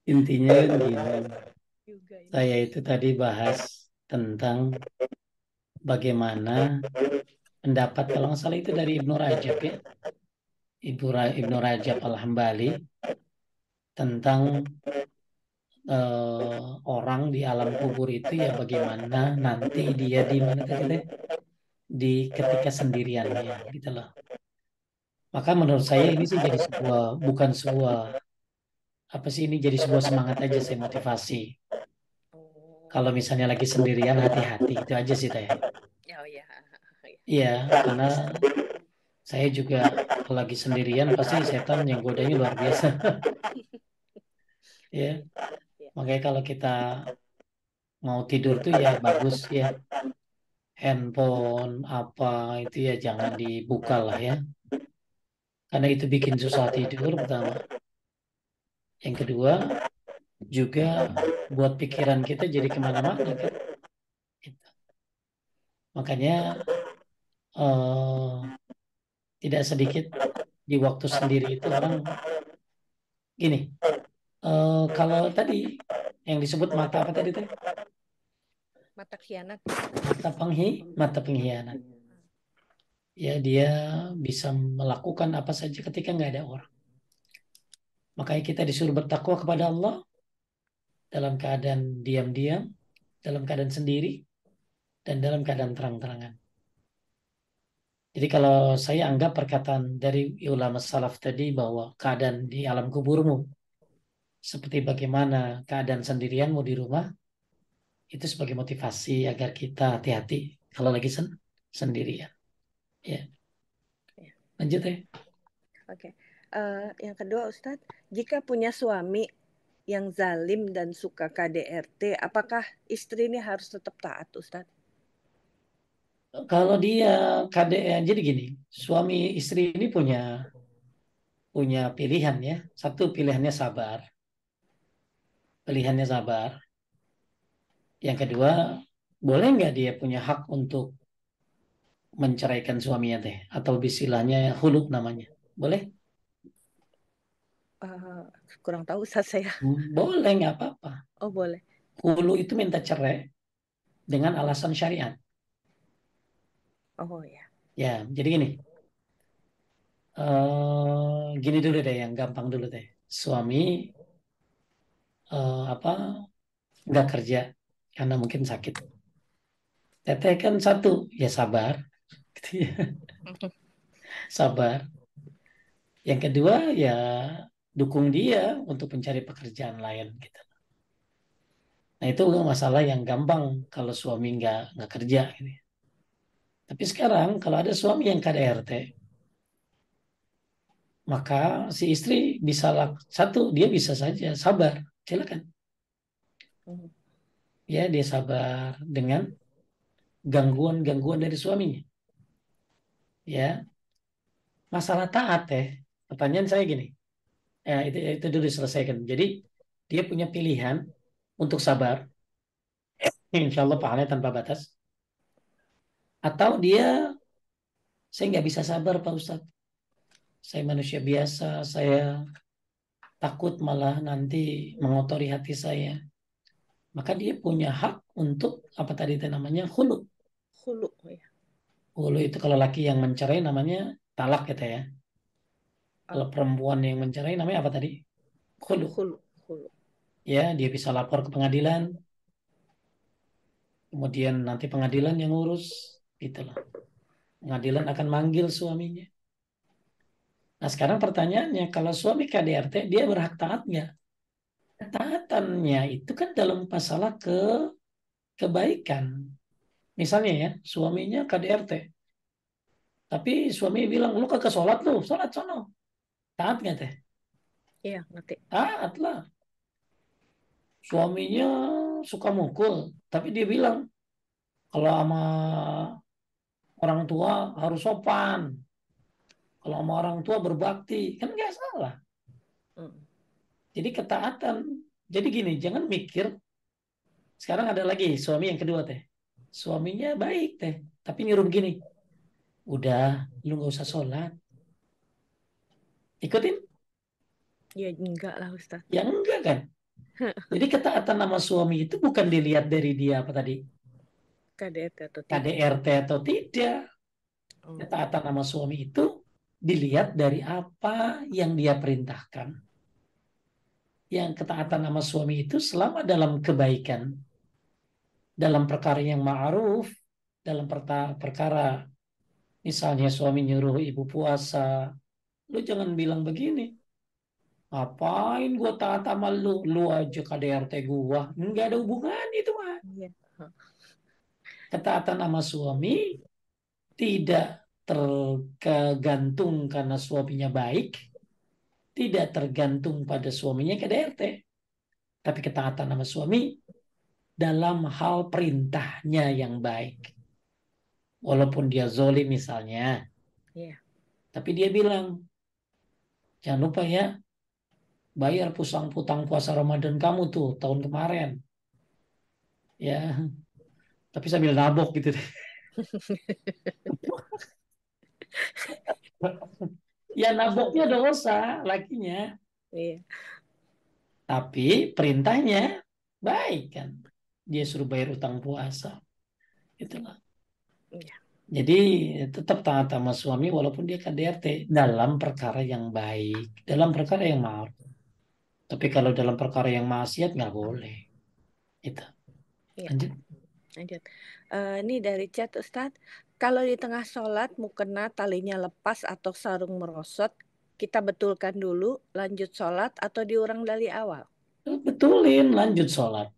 Intinya kan gini. Juga ini. Saya itu tadi bahas tentang bagaimana pendapat kalau nggak salah itu dari Ibnu Rajab ya. Ibnu Rajab Al-Hambali tentang orang di alam kubur itu ya bagaimana nanti dia di mana tadi teh? Di ketika sendiriannya gitu loh. Maka menurut saya ini sih jadi sebuah bukan sebuah apa sih ini jadi sebuah semangat aja sih motivasi. Oh, Kalau misalnya lagi sendirian hati-hati itu aja sih teh. oh ya, ya. Iya, karena saya juga kalau lagi sendirian pasti setan yang godanya luar biasa. Ya, Iya, iya. makanya kalau kita mau tidur tuh ya bagus ya. Handphone apa itu ya jangan dibuka lah ya. Karena itu bikin susah tidur pertama. Yang kedua juga buat pikiran kita jadi kemana-mana kan. Gitu. Makanya eh, tidak sedikit di waktu sendiri itu orang gini. Kalau tadi yang disebut mata apa tadi teh? Mata khianat. Mata pengkhianat. Ya dia bisa melakukan apa saja ketika nggak ada orang. Makanya kita disuruh bertakwa kepada Allah dalam keadaan diam-diam, dalam keadaan sendiri, dan dalam keadaan terang-terangan. Jadi kalau saya anggap perkataan dari ulama salaf tadi bahwa keadaan di alam kuburmu seperti bagaimana keadaan sendirianmu di rumah, itu sebagai motivasi agar kita hati-hati kalau lagi sendirian. Ya, Ya. lanjut ya. Oke. Yang kedua Ustadz, jika punya suami yang zalim dan suka KDRT, apakah istri ini harus tetap taat Ustadz? Kalau dia KDN, jadi gini, suami istri ini punya punya pilihan ya. Satu pilihannya sabar, pilihannya sabar. Yang kedua, boleh nggak dia punya hak untuk menceraikan suaminya teh? Atau istilahnya huluk namanya. Boleh? Eh, Kurang tahu Ustadz saya. Boleh, nggak apa-apa. Oh boleh. Hulu itu minta cerai dengan Oh, alasan syariat. oh ya. Ya, jadi gini. Gini dulu deh, yang gampang dulu deh. Suami apa nggak kerja karena mungkin sakit. Teteh kan satu, ya sabar, gitu ya. Sabar. Yang kedua ya dukung dia untuk mencari pekerjaan lain gitu. Nah itu masalah yang gampang kalau suami nggak kerja gitu. Tapi sekarang kalau ada suami yang KDRT, maka si istri bisa satu, dia bisa saja sabar, silakan. Hmm. Ya dia sabar dengan gangguan-gangguan dari suaminya. Ya masalah taat ya. Pertanyaan saya gini, itu dulu diselesaikan. Jadi dia punya pilihan untuk sabar, insya Allah pahalanya tanpa batas. Atau dia, saya nggak bisa sabar Pak Ustadz. Saya manusia biasa, saya takut malah nanti mengotori hati saya. Maka dia punya hak untuk apa tadi itu namanya hulu. Hulu ya. Hulu itu kalau laki yang mencerai namanya talak gitu ya. Oh, Kalau perempuan yang mencerai namanya apa tadi? Hulu. hulu, hulu. Ya, dia bisa lapor ke pengadilan, kemudian nanti pengadilan yang ngurus, gitulah. Pengadilan akan manggil suaminya. Nah, sekarang pertanyaannya, kalau suami KDRT, dia berhak taat nggak? Ketaatannya itu kan dalam masalah kebaikan. Misalnya ya, suaminya KDRT, tapi suami bilang, lu kagak sholat lu, sholat sono. Taat nggak teh? Iya, ngerti. Taat lah. Suaminya suka mukul, tapi dia bilang, kalau sama orang tua harus sopan. Kalau sama orang tua berbakti, kan nggak salah. Hmm. Jadi ketaatan. Jadi gini, jangan mikir, sekarang ada lagi suami yang kedua teh. Suaminya baik teh, tapi nyuruh gini, udah, lu nggak usah sholat. Ikutin? Ya enggak lah Ustaz. Ya enggak kan? Jadi ketaatan sama suami itu bukan dilihat dari dia apa tadi, KDRT atau tidak? KDRT atau tidak. Oh. Ketaatan sama suami itu dilihat dari apa yang dia perintahkan. Yang ketaatan sama suami itu selama dalam kebaikan, dalam perkara yang ma'ruf, dalam perkara misalnya suami nyuruh ibu puasa, lu jangan bilang begini, ngapain gua taat sama lu, lu aja KDRT gua, nggak ada hubungan itu mah. Iya. Hah. Ketaatan sama suami tidak tergantung karena suaminya baik, tidak tergantung pada suaminya KDRT, tapi ketaatan sama suami dalam hal perintahnya yang baik. Walaupun dia zolim misalnya, Iya. tapi dia bilang, jangan lupa ya, bayar putang puasa Ramadan kamu tuh tahun kemarin. Ya, tapi sambil nabok gitu deh. Ya naboknya dosa lakinya, Iya. tapi perintahnya baik kan. Dia suruh bayar utang puasa. Itulah. Iya. Jadi tetap taat sama suami walaupun dia KDRT dalam perkara yang baik, dalam perkara yang ma'ruf. Tapi kalau dalam perkara yang maksiat nggak boleh. Itu. Iya. Lanjut. Lanjut. Ini dari chat Ustaz. Kalau di tengah sholat mukena talinya lepas atau sarung merosot, kita betulkan dulu, lanjut sholat atau diulang dari awal. Betulin, lanjut sholat.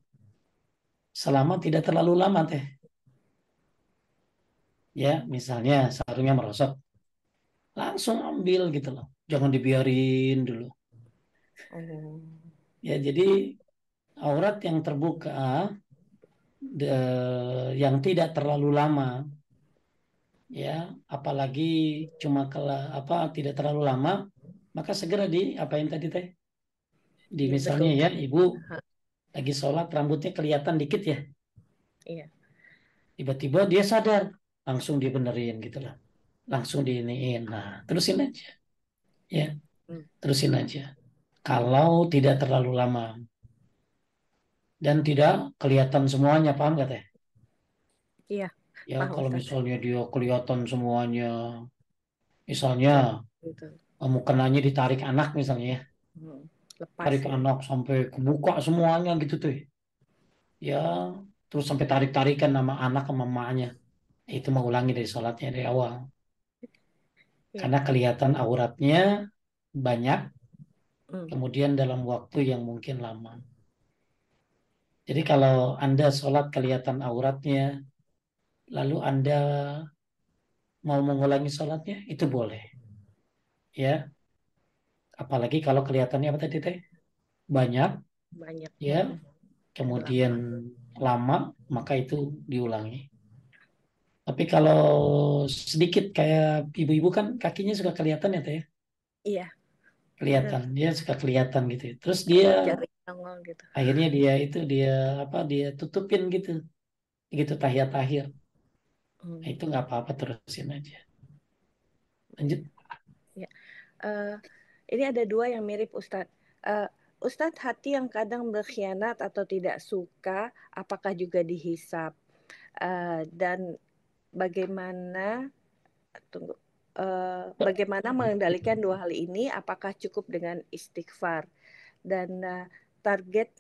Selama tidak terlalu lama teh. Ya, misalnya sarungnya merosot. Langsung ambil gitu loh. Jangan dibiarin dulu. Oh. Ya, jadi aurat yang terbuka, yang tidak terlalu lama, ya, apalagi cuma apa tidak terlalu lama, maka segera di apa yang tadi teh, di misalnya ya, Dibetulkan. ibu Hah, lagi sholat rambutnya kelihatan dikit ya, iya. tiba-tiba dia sadar, langsung dibenerin gitu lah, langsung diiniin, nah terusin aja, ya, Hmm. terusin aja. Kalau tidak terlalu lama dan tidak kelihatan semuanya, paham gak teh? Iya, Ya paham kalau Ustaz. misalnya dia kelihatan semuanya, misalnya Kayak gitu. mukenanya ditarik anak misalnya ya, Hmm. Lepas tarik ya. anak sampai kebuka semuanya gitu tuh. Ya, terus sampai tarik-tarikan nama anak sama mamanya. Itu mau ulangi dari sholatnya dari awal. Iya. Karena kelihatan auratnya banyak, Hmm. kemudian dalam waktu yang mungkin lama. Jadi kalau Anda sholat kelihatan auratnya, lalu Anda mau mengulangi sholatnya, itu boleh. Ya, apalagi kalau kelihatannya apa tadi teh? Banyak, banyak. ya, Dan kemudian lama. lama, maka itu diulangi. Tapi kalau sedikit kayak ibu-ibu kan kakinya suka kelihatan ya teh, ya? Iya, benar. Kelihatan, dia suka kelihatan gitu. Terus dia Atau jari nongol gitu. akhirnya dia apa dia tutupin gitu, gitu tahiyat akhir. Nah, Hmm, itu nggak apa-apa terusin aja. Lanjut. ya. Eh, ini ada dua yang mirip Ustadz. Ustadz, hati yang kadang berkhianat atau tidak suka, apakah juga dihisap? Dan bagaimana, tunggu, bagaimana mengendalikan dua hal ini? Apakah cukup dengan istighfar? Dan target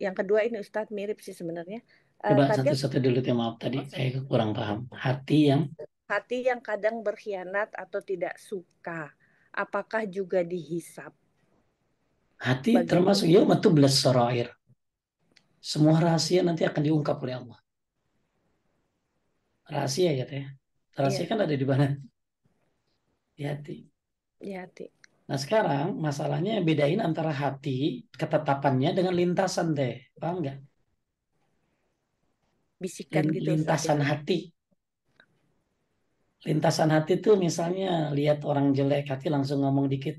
yang kedua ini Ustadz mirip sih sebenarnya. Coba Target satu-satu dulu ya, maaf tadi saya kurang paham. Hati yang hati yang kadang berkhianat atau tidak suka, apakah juga dihisap? hati termasuk Bagaimana? ya itu belas sarair. Semua rahasia nanti akan diungkap oleh Allah. Rahasia ya teh. Rahasia Iya, kan ada di mana? Di hati. di hati. Nah sekarang masalahnya bedain antara hati ketetapannya dengan lintasan teh. Paham nggak? Bisikan gitu Ustadz ya. Lintasan hati. Lintasan hati tuh misalnya lihat orang jelek hati langsung ngomong dikit.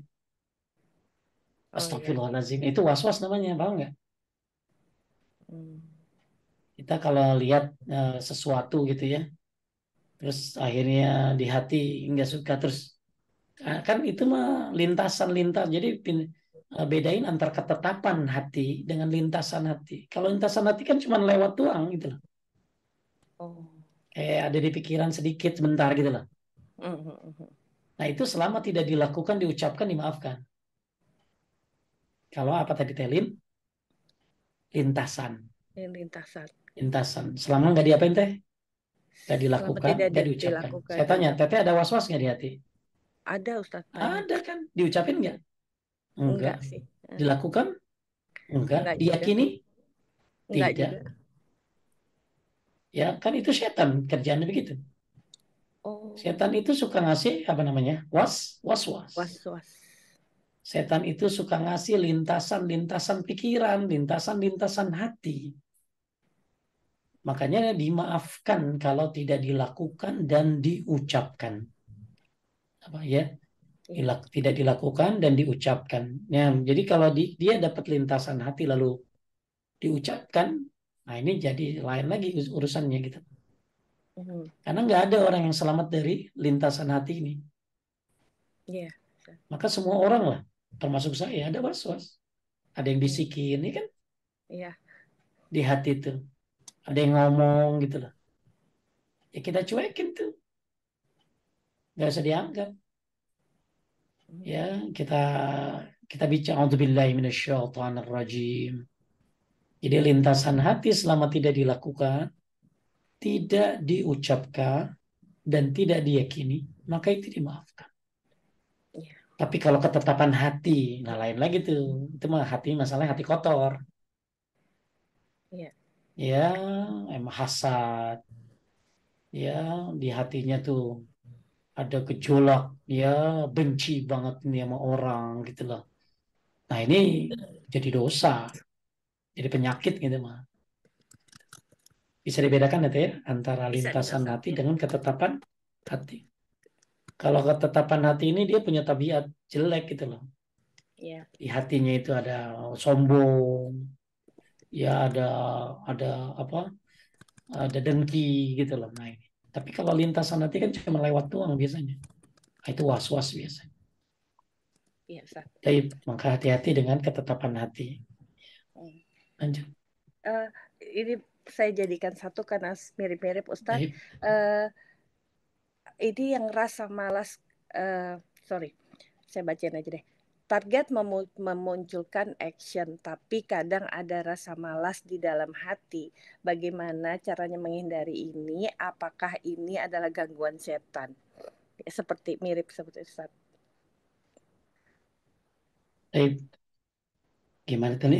Oh iya. Astagfirullahaladzim. Itu was-was namanya. Paham nggak? Hmm. Kita kalau lihat sesuatu gitu ya. Terus akhirnya di hati nggak suka. Terus kan itu mah lintasan lintas. Jadi bedain antar ketetapan hati dengan lintasan hati. Kalau lintasan hati kan cuma lewat doang gitu loh. Oh. Kayak ada di pikiran sedikit sebentar gitu loh. Mhm. Nah itu selama tidak dilakukan, diucapkan, dimaafkan. Kalau apa tadi Telin? Lintasan. Ini lintasan. Lintasan. Selama nggak diapain teh? Nggak Selama dilakukan, tidak nggak diucapkan. dilakukan, Saya tanya, teteh diucapkan. ada was-was nggak di hati? Ada Ustadz banyak. Ada kan? Diucapin nggak? Enggak. Enggak sih. Dilakukan? Enggak. Enggak juga. Diyakini? Enggak Tidak. juga. Ya kan itu setan kerjaannya begitu. Setan Oh, itu suka ngasih apa namanya? Was-was. was-was. Setan itu suka ngasih lintasan-lintasan pikiran, lintasan-lintasan hati. Makanya dimaafkan kalau tidak dilakukan dan diucapkan. Apa ya? Iya. Tidak dilakukan dan diucapkan. Ya, jadi kalau dia dapat lintasan hati lalu diucapkan, nah ini jadi lain lagi urusannya gitu. Mhm. Karena nggak ada orang yang selamat dari lintasan hati ini. Iya. Maka semua orang lah, termasuk saya, ada was-was. Ada yang Mhm. bisikin, ini kan Iya. di hati tuh. Ada yang ngomong gitu loh. Ya kita cuekin tuh. Nggak usah dianggap. Ya, Mhm. kita kita bicara auzubillahi minasyaitonirrajim. Jadi lintasan hati selama tidak dilakukan, tidak diucapkan, dan tidak diyakini, maka itu dimaafkan. Iya. Tapi kalau ketetapan hati, nah lain lagi tuh. Itu mah hati masalahnya hati kotor. Iya. Ya, emang hasad. Ya, di hatinya tuh ada gejolak. Ya, benci banget nih sama orang gitu loh. Nah ini jadi dosa, jadi penyakit gitu mah. Bisa dibedakan ya, Teh, ya, antara Bisa nih lintasan Ustadz hati ya. dengan ketetapan hati. Kalau ketetapan hati ini dia punya tabiat jelek gitu loh. Iya. Di hatinya itu ada sombong, ya ada apa? Ada dengki gitu loh. Nah ini. Tapi kalau lintasan hati kan cuma lewat doang biasanya. Nah, itu was-was biasanya. Iya Ustadz. Jadi maka hati-hati dengan ketetapan hati. Hmm. Lanjut. Eh, ini saya jadikan satu karena mirip-mirip Ustadz. Baik. Eh, ini yang rasa malas, eh, sorry, saya bacain aja deh. Target memunculkan action, tapi kadang ada rasa malas di dalam hati. Bagaimana caranya menghindari ini? Apakah ini adalah gangguan setan? Seperti mirip seperti Ustaz. Baik. Gimana tadi?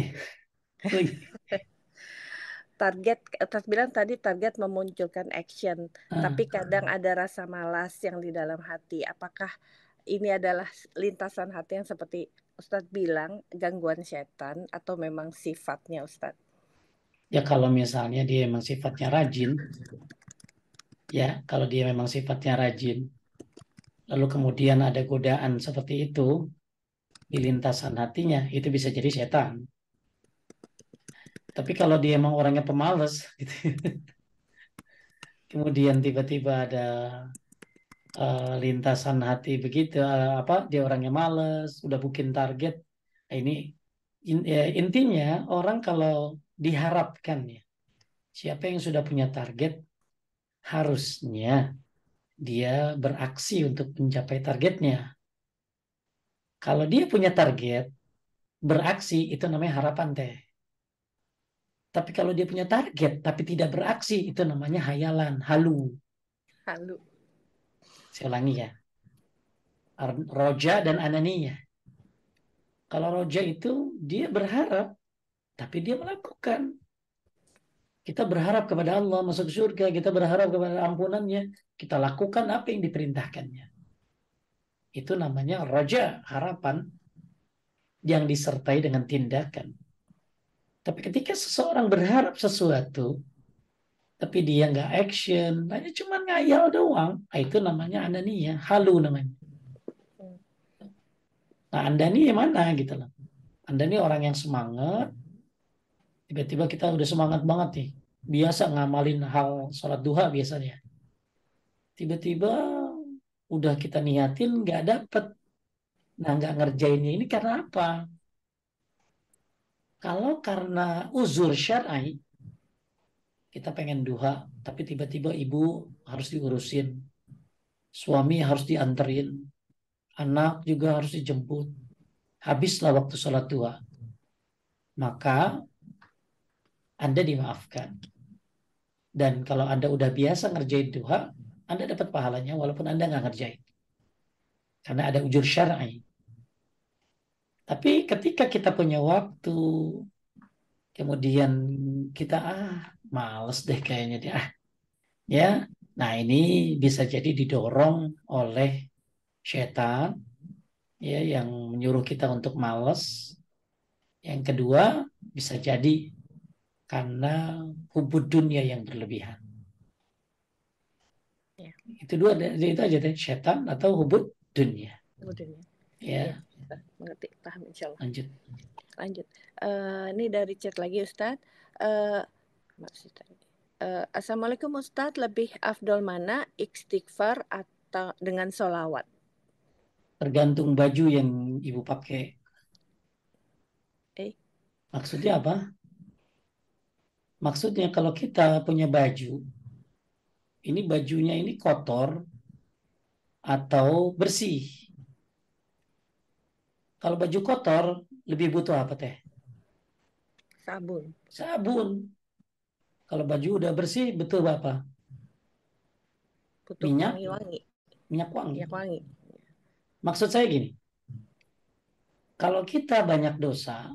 Oh, iya. Target, Ustaz bilang tadi target memunculkan action, Ah, tapi kadang ada rasa malas yang di dalam hati. Apakah ini adalah lintasan hati yang seperti Ustadz bilang gangguan setan atau memang sifatnya Ustadz? ya kalau misalnya dia memang sifatnya rajin, ya kalau dia memang sifatnya rajin, lalu kemudian ada godaan seperti itu di lintasan hatinya, itu bisa jadi setan. Tapi kalau dia emang orangnya pemalas, gitu, kemudian tiba-tiba ada lintasan hati begitu, apa dia orangnya males, udah bikin target. Nah, ini intinya orang kalau diharapkan ya, siapa yang sudah punya target harusnya dia beraksi untuk mencapai targetnya. Kalau dia punya target, beraksi itu namanya harapan teh. Tapi kalau dia punya target tapi tidak beraksi, itu namanya hayalan, halu. Halu. Saya ulangi ya, roja dan anania. Kalau roja itu dia berharap, tapi dia melakukan. Kita berharap kepada Allah masuk surga, kita berharap kepada ampunannya, kita lakukan apa yang diperintahkannya. Itu namanya roja, harapan yang disertai dengan tindakan. Tapi ketika seseorang berharap sesuatu, tapi dia nggak action, hanya cuma ngayal doang, nah itu namanya anania, halu namanya. Nah, Anda nih yang mana gitu loh. Anda nih orang yang semangat, tiba-tiba kita udah semangat banget nih. Biasa ngamalin hal sholat duha biasanya. Tiba-tiba udah kita niatin nggak dapet. Nah, nggak ngerjainnya ini karena apa? Kalau karena uzur syar'i, kita pengen duha, tapi tiba-tiba ibu harus diurusin, suami harus dianterin, anak juga harus dijemput. Habislah waktu sholat duha. Maka Anda dimaafkan. Dan kalau Anda udah biasa ngerjain duha, Anda dapat pahalanya walaupun Anda nggak ngerjain. Karena ada ujur syar'i. Tapi ketika kita punya waktu, kemudian kita males deh kayaknya dia. Ya. Nah, ini bisa jadi didorong oleh setan ya yang menyuruh kita untuk males. Yang kedua, bisa jadi karena hubud dunia yang berlebihan. Ya, Itu dua, itu aja deh, setan atau hubud dunia. kemudian ya, Ya, mengerti, paham insya Allah. lanjut. Lanjut. Ini dari chat lagi Ustadz. Maksud tadi. Assalamualaikum Ustadz, lebih afdol mana istighfar atau dengan solawat? Tergantung baju yang ibu pakai. Eh, Maksudnya apa? Maksudnya kalau kita punya baju, ini bajunya ini kotor atau bersih. Kalau baju kotor, lebih butuh apa teh? sabun, Sabun. Kalau baju udah bersih, butuh apa? butuh Minyak, wangi-wangi, minyak wangi. minyak wangi. Maksud saya gini, kalau kita banyak dosa,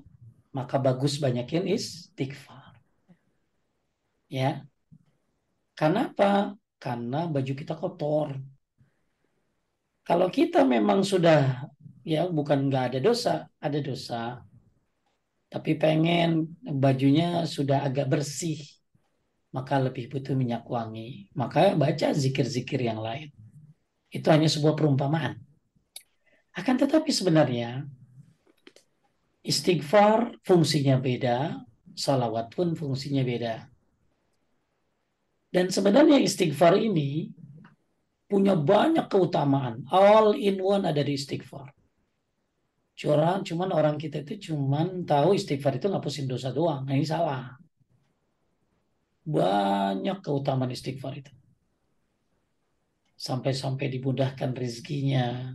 maka bagus banyakin istighfar. Ya, karena apa? Karena baju kita kotor. Kalau kita memang sudah, ya bukan nggak ada dosa, tapi pengen bajunya sudah agak bersih, maka lebih butuh minyak wangi. Maka baca zikir-zikir yang lain. Itu hanya sebuah perumpamaan. Akan tetapi sebenarnya istighfar fungsinya beda, salawat pun fungsinya beda. Dan sebenarnya istighfar ini punya banyak keutamaan. All in one ada di istighfar. Cuman orang kita itu cuman tahu istighfar itu ngapusin dosa doang. Nah, ini salah. Banyak keutamaan istighfar itu. Sampai-sampai dimudahkan rezekinya,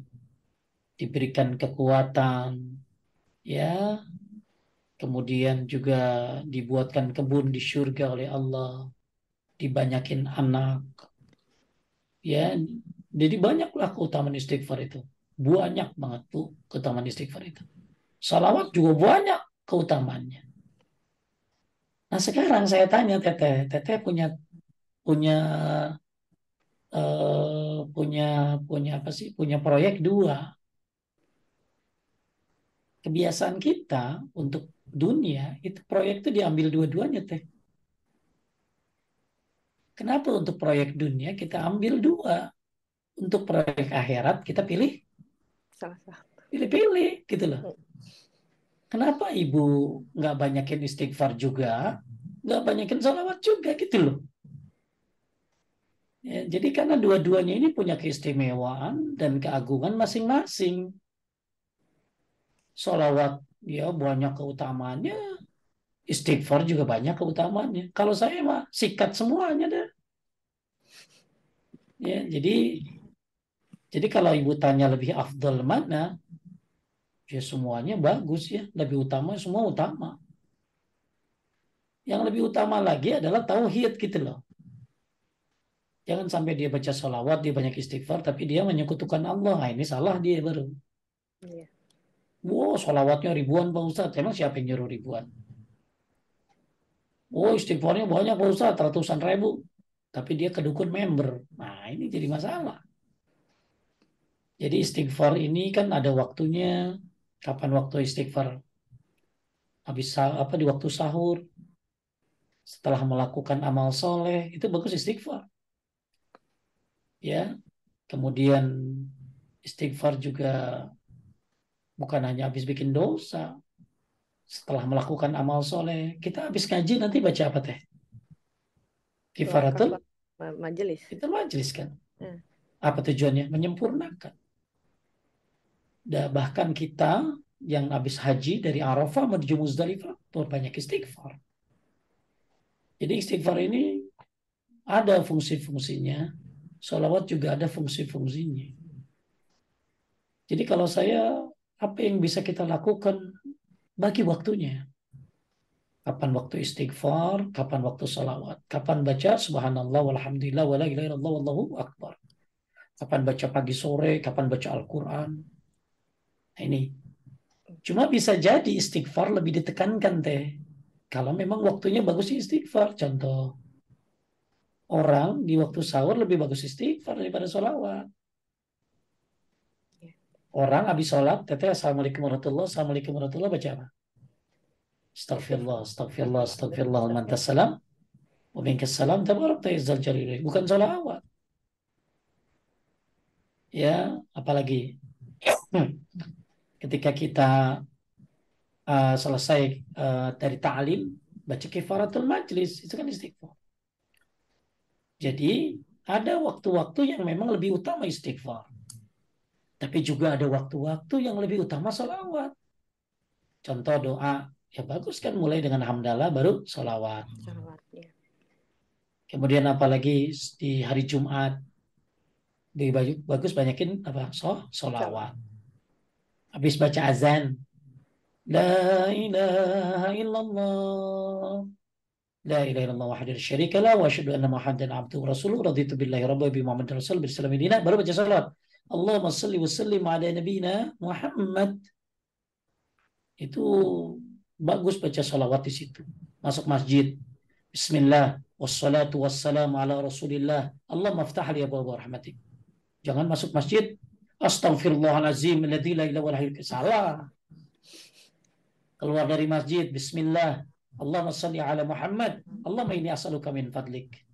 diberikan kekuatan, ya, kemudian juga dibuatkan kebun di surga oleh Allah, dibanyakin anak, ya. Jadi banyaklah keutamaan istighfar itu. Banyak banget tuh keutamaan istighfar itu. Salawat juga banyak keutamaannya. Nah sekarang saya tanya Teteh, Teteh punya punya punya punya apa sih? Punya proyek dua. Kebiasaan kita untuk dunia itu proyek itu diambil dua-duanya Teh. Kenapa untuk proyek dunia kita ambil dua? Untuk proyek akhirat kita pilih Salah satu. pilih-pilih gitu loh. Hmm. Kenapa ibu nggak banyakin istighfar juga, nggak banyakin sholawat juga gitu loh. Ya, jadi karena dua-duanya ini punya keistimewaan dan keagungan masing-masing. Sholawat ya banyak keutamaannya, istighfar juga banyak keutamaannya. Kalau saya mah sikat semuanya deh. Ya, jadi kalau ibu tanya lebih afdol mana, ya semuanya bagus ya. Lebih utama semua utama. Yang lebih utama lagi adalah tauhid gitu loh. Jangan sampai dia baca sholawat, dia banyak istighfar, tapi dia menyekutukan Allah. Nah, ini salah dia baru. Iya. Wow, sholawatnya ribuan Pak Ustadz. Emang siapa yang nyuruh ribuan? Oh, istighfarnya banyak Pak Ustadz, ratusan ribu. Tapi dia kedukun member. Nah, ini jadi masalah. Jadi istighfar ini kan ada waktunya. Kapan waktu istighfar? Habis apa di waktu sahur, setelah melakukan amal soleh, itu bagus istighfar. Ya, kemudian istighfar juga bukan hanya habis bikin dosa, setelah melakukan amal soleh, kita habis ngaji nanti baca apa teh? Doa Kifaratul, kafar majelis. itu majelis kan. Nah, Apa tujuannya? Menyempurnakan. Bahkan kita yang habis haji dari Arafah menuju Muzdalifah, banyak istighfar. Jadi istighfar ini ada fungsi-fungsinya, sholawat juga ada fungsi-fungsinya. Jadi kalau saya, apa yang bisa kita lakukan, bagi waktunya. Kapan waktu istighfar, kapan waktu salawat, kapan baca subhanallah walhamdulillah wala ilaha illallah wallahu akbar. Kapan baca pagi sore, kapan baca Al-Quran. Nah, ini. Cuma bisa jadi istighfar lebih ditekankan teh. Kalau memang waktunya bagus istighfar. Contoh, orang di waktu sahur lebih bagus istighfar daripada sholawat. ya. Orang habis sholat, teteh assalamualaikum warahmatullahi assalamualaikum warahmatullahi baca apa? Astagfirullah, Istighfar. astagfirullah, astagfirullah, Astagfirullah. mantas salam. Wa minkas salam, tabarak ta'izzal jalil. Bukan sholawat. Ya, apalagi ketika kita selesai dari ta'lim, baca kifaratul majlis, itu kan istighfar. Jadi, ada waktu-waktu yang memang lebih utama istighfar. Tapi juga ada waktu-waktu yang lebih utama salawat. Contoh doa, ya bagus kan mulai dengan hamdalah baru salawat. Salawat. Ya. Kemudian apalagi di hari Jumat, bagus banyakin apa? Salawat. Salawat. Habis baca azan, La ilaha illallah. La ilaha illallah wahdahu la syarika lah wa asyhadu anna Muhammadan abduhu wa rasuluhu raditu billahi rabban bi Muhammadin rasul bi Islam dina baru baca salat. Allahumma shalli wa sallim ala nabiyyina Muhammad. Itu bagus baca salawat di situ. Masuk masjid. Bismillah wassalatu wassalamu ala Rasulillah. Allah maftah li abwaab rahmatik. Jangan masuk masjid Astaghfirullahalazim alladzi la ilaha illa huwa. Salah. Keluar dari masjid Bismillah Allahumma salli ala Muhammad. Allahumma inni as'aluka min fadlik.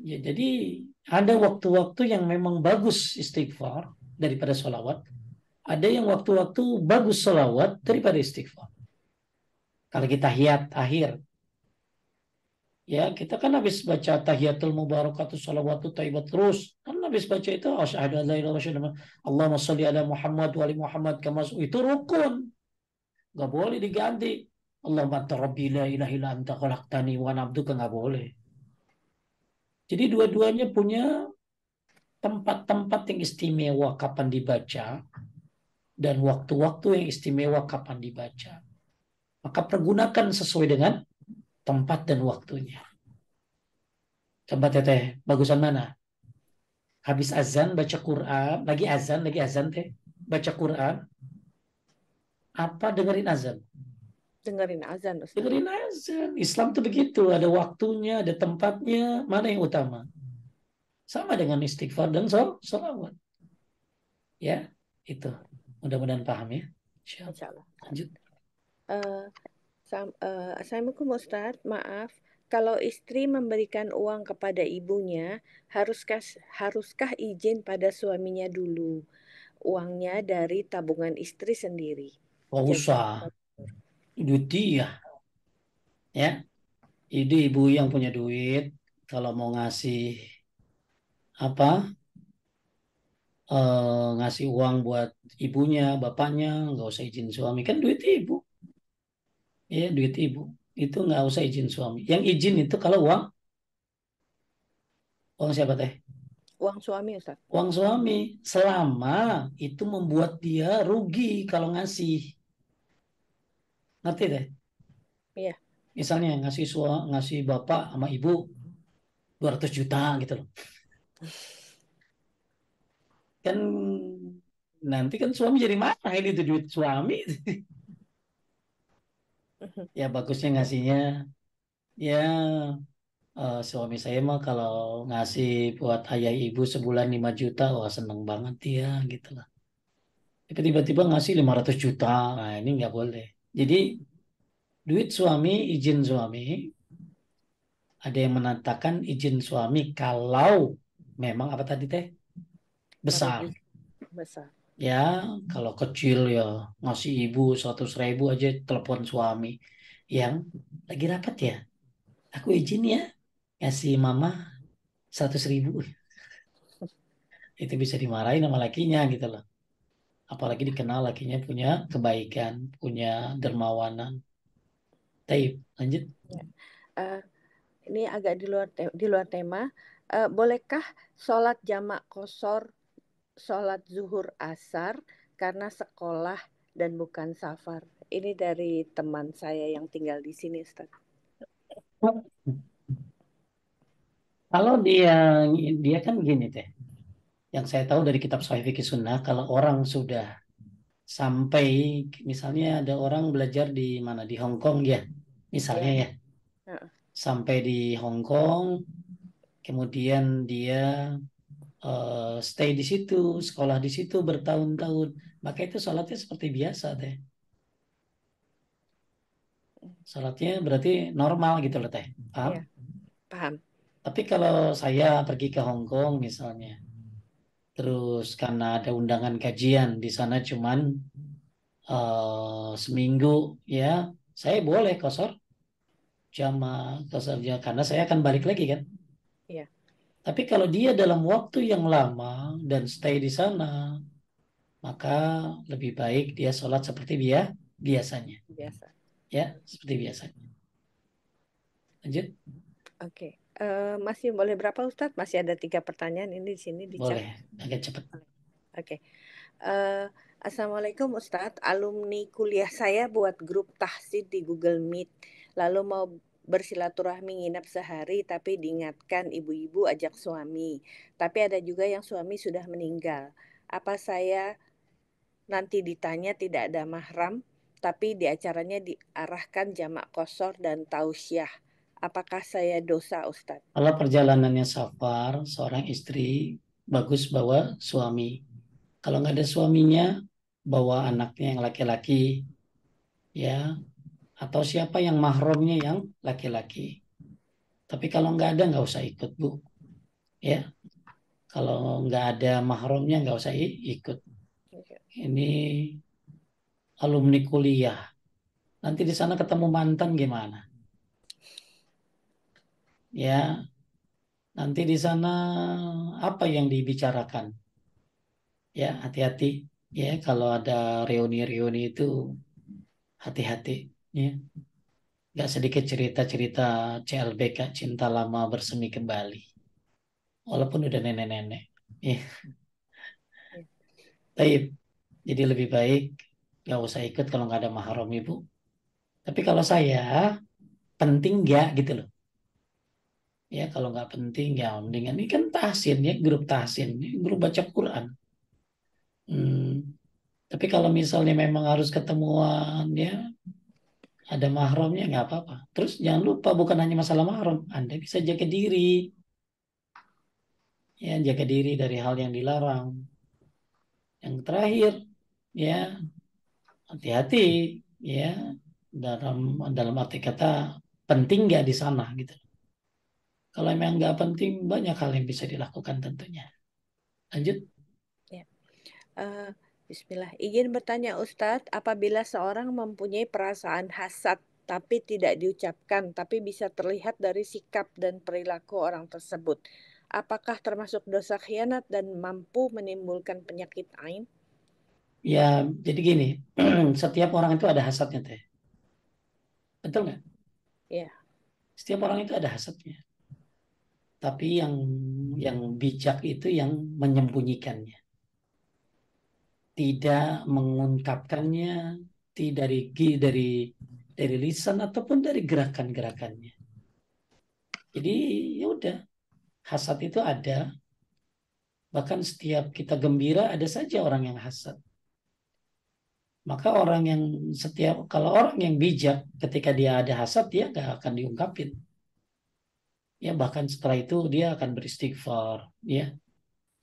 Ya, jadi ada waktu-waktu yang memang bagus istighfar daripada sholawat. Ada yang waktu-waktu bagus sholawat daripada istighfar. Kalau kita tahiyat akhir, ya kita kan habis baca tahiyatul mubarakatus sholawatu thayyibat terus. Kan habis baca itu asyhadu an la ilaha illallah Allahumma sholli ala Muhammad wa ali Muhammad kama itu rukun. Gak boleh diganti. Allahumma anta rabbi la ilaha illa anta khalaqtani wa ana abduka, gak boleh. Jadi dua-duanya punya tempat-tempat yang istimewa kapan dibaca dan waktu-waktu yang istimewa kapan dibaca. Maka pergunakan sesuai dengan tempat dan waktunya. Coba teteh, bagusan mana? Habis azan baca Quran, lagi azan teh, baca Quran, apa dengerin azan? Dengerin azan, Ustaz. Dengerin azan. Islam tuh begitu, ada waktunya, ada tempatnya, mana yang utama. Sama dengan istighfar dan sholawat. Ya, itu. Mudah-mudahan paham ya. Insya Allah. Insya Allah. Lanjut. Eh, Assalamualaikum Ustaz, maaf. Kalau istri memberikan uang kepada ibunya, haruskah izin pada suaminya dulu? Uangnya dari tabungan istri sendiri. Gak usah. Jazakallah. Duit dia. Ya. Jadi ibu yang punya duit, kalau mau ngasih apa, ngasih uang buat ibunya, bapaknya, nggak usah izin suami. Kan duit ibu. Ya, duit ibu. Itu nggak usah izin suami. Yang izin itu kalau uang siapa teh? Uang suami Ustaz. Uang suami. Selama itu membuat dia rugi kalau ngasih. Ngerti deh? Iya. Misalnya ngasih bapak sama ibu 200 juta gitu loh. Kan nanti kan suami jadi marah ini tuh duit suami. Ya bagusnya ngasihnya ya, suami saya mah kalau ngasih buat ayah ibu sebulan 5 juta, wah seneng banget dia gitu lah. Tapi tiba-tiba ngasih 500 juta, nah ini nggak boleh. Jadi duit suami, izin suami, ada yang menandakan izin suami kalau memang apa tadi teh? Besar. Merugi besar. Ya, kalau kecil ya ngasih ibu 100 ribu aja telepon suami. Yang lagi rapat ya, aku izin ya ngasih mama 100 ribu. Itu bisa dimarahin sama lakinya gitu loh. Apalagi dikenal lakinya punya kebaikan, punya dermawanan. Taib, lanjut. Ya. Eh, ini agak di luar tema. Bolehkah sholat jamak kosor, sholat zuhur asar karena sekolah dan bukan safar? Ini dari teman saya yang tinggal di sini, Ustaz. Kalau dia dia kan gini teh. Yang saya tahu dari kitab Sahih Fikih Sunnah, kalau orang sudah sampai, misalnya ada orang belajar di mana di Hong Kong ya, misalnya Ya. ya, Heeh. sampai di Hong Kong, kemudian dia stay di situ, sekolah di situ bertahun-tahun, maka itu sholatnya seperti biasa teh. Sholatnya berarti normal gitu loh teh, paham? Ya, paham. Tapi kalau saya pergi ke Hong Kong misalnya, terus karena ada undangan kajian di sana cuman seminggu ya, saya boleh kosor jamaah kosor ya, karena saya akan balik lagi kan. Ya, Tapi kalau dia dalam waktu yang lama dan stay di sana, maka lebih baik dia sholat seperti biasanya. biasa. Ya, seperti biasanya. Lanjut, Oke. Masih boleh berapa Ustadz? Masih ada 3 pertanyaan ini di sini di chat. boleh agak cepat. Oke. Eh, Assalamualaikum Ustadz. Alumni kuliah saya buat grup tahsid di Google Meet. Lalu mau bersilaturahmi nginap sehari tapi diingatkan ibu-ibu ajak suami. Tapi ada juga yang suami sudah meninggal. Apa saya nanti ditanya tidak ada mahram, tapi di acaranya diarahkan jamak kosor dan tausiah. Apakah saya dosa Ustadz? Kalau perjalanannya safar, seorang istri bagus bawa suami. Kalau nggak ada suaminya, bawa anaknya yang laki-laki, ya, atau siapa yang mahramnya yang laki-laki. Tapi kalau nggak ada, nggak usah ikut, Bu. Ya, kalau nggak ada mahramnya, nggak usah ikut. Ini alumni kuliah. Nanti di sana ketemu mantan gimana? Ya, nanti di sana apa yang dibicarakan? Ya, hati-hati. Ya, kalau ada reuni-reuni itu hati-hati. Ya, nggak sedikit cerita-cerita CLBK cinta lama bersemi kembali. Walaupun udah nenek-nenek. Ya, taib. Jadi lebih baik nggak usah ikut kalau nggak ada mahram ibu. Tapi kalau saya penting nggak gitu loh. Ya kalau nggak penting ya mendingan ini kan tahsin ya, grup tahsin, ini grup baca Quran. Hmm, tapi kalau misalnya memang harus ketemuan ya, ada mahramnya nggak apa-apa. Terus jangan lupa bukan hanya masalah mahram, Anda bisa jaga diri, ya jaga diri dari hal yang dilarang. Yang terakhir, ya hati-hati, ya dalam dalam arti kata penting nggak di sana gitu. Kalau memang nggak penting, banyak hal yang bisa dilakukan tentunya. Lanjut. Ya. Eh, Bismillah. Izin bertanya Ustadz, apabila seorang mempunyai perasaan hasad tapi tidak diucapkan, tapi bisa terlihat dari sikap dan perilaku orang tersebut, apakah termasuk dosa khianat dan mampu menimbulkan penyakit ain? Ya, jadi gini, setiap orang itu ada hasadnya teh. Betul nggak? Ya. Setiap orang itu ada hasadnya. Tapi yang bijak itu yang menyembunyikannya, tidak mengungkapkannya, tidak dari lisan ataupun dari gerakan-gerakannya. Jadi ya udah, hasad itu ada. Bahkan setiap kita gembira ada saja orang yang hasad. Maka orang yang kalau orang yang bijak ketika dia ada hasad dia nggak akan diungkapin. Ya bahkan setelah itu dia akan beristighfar. Ya.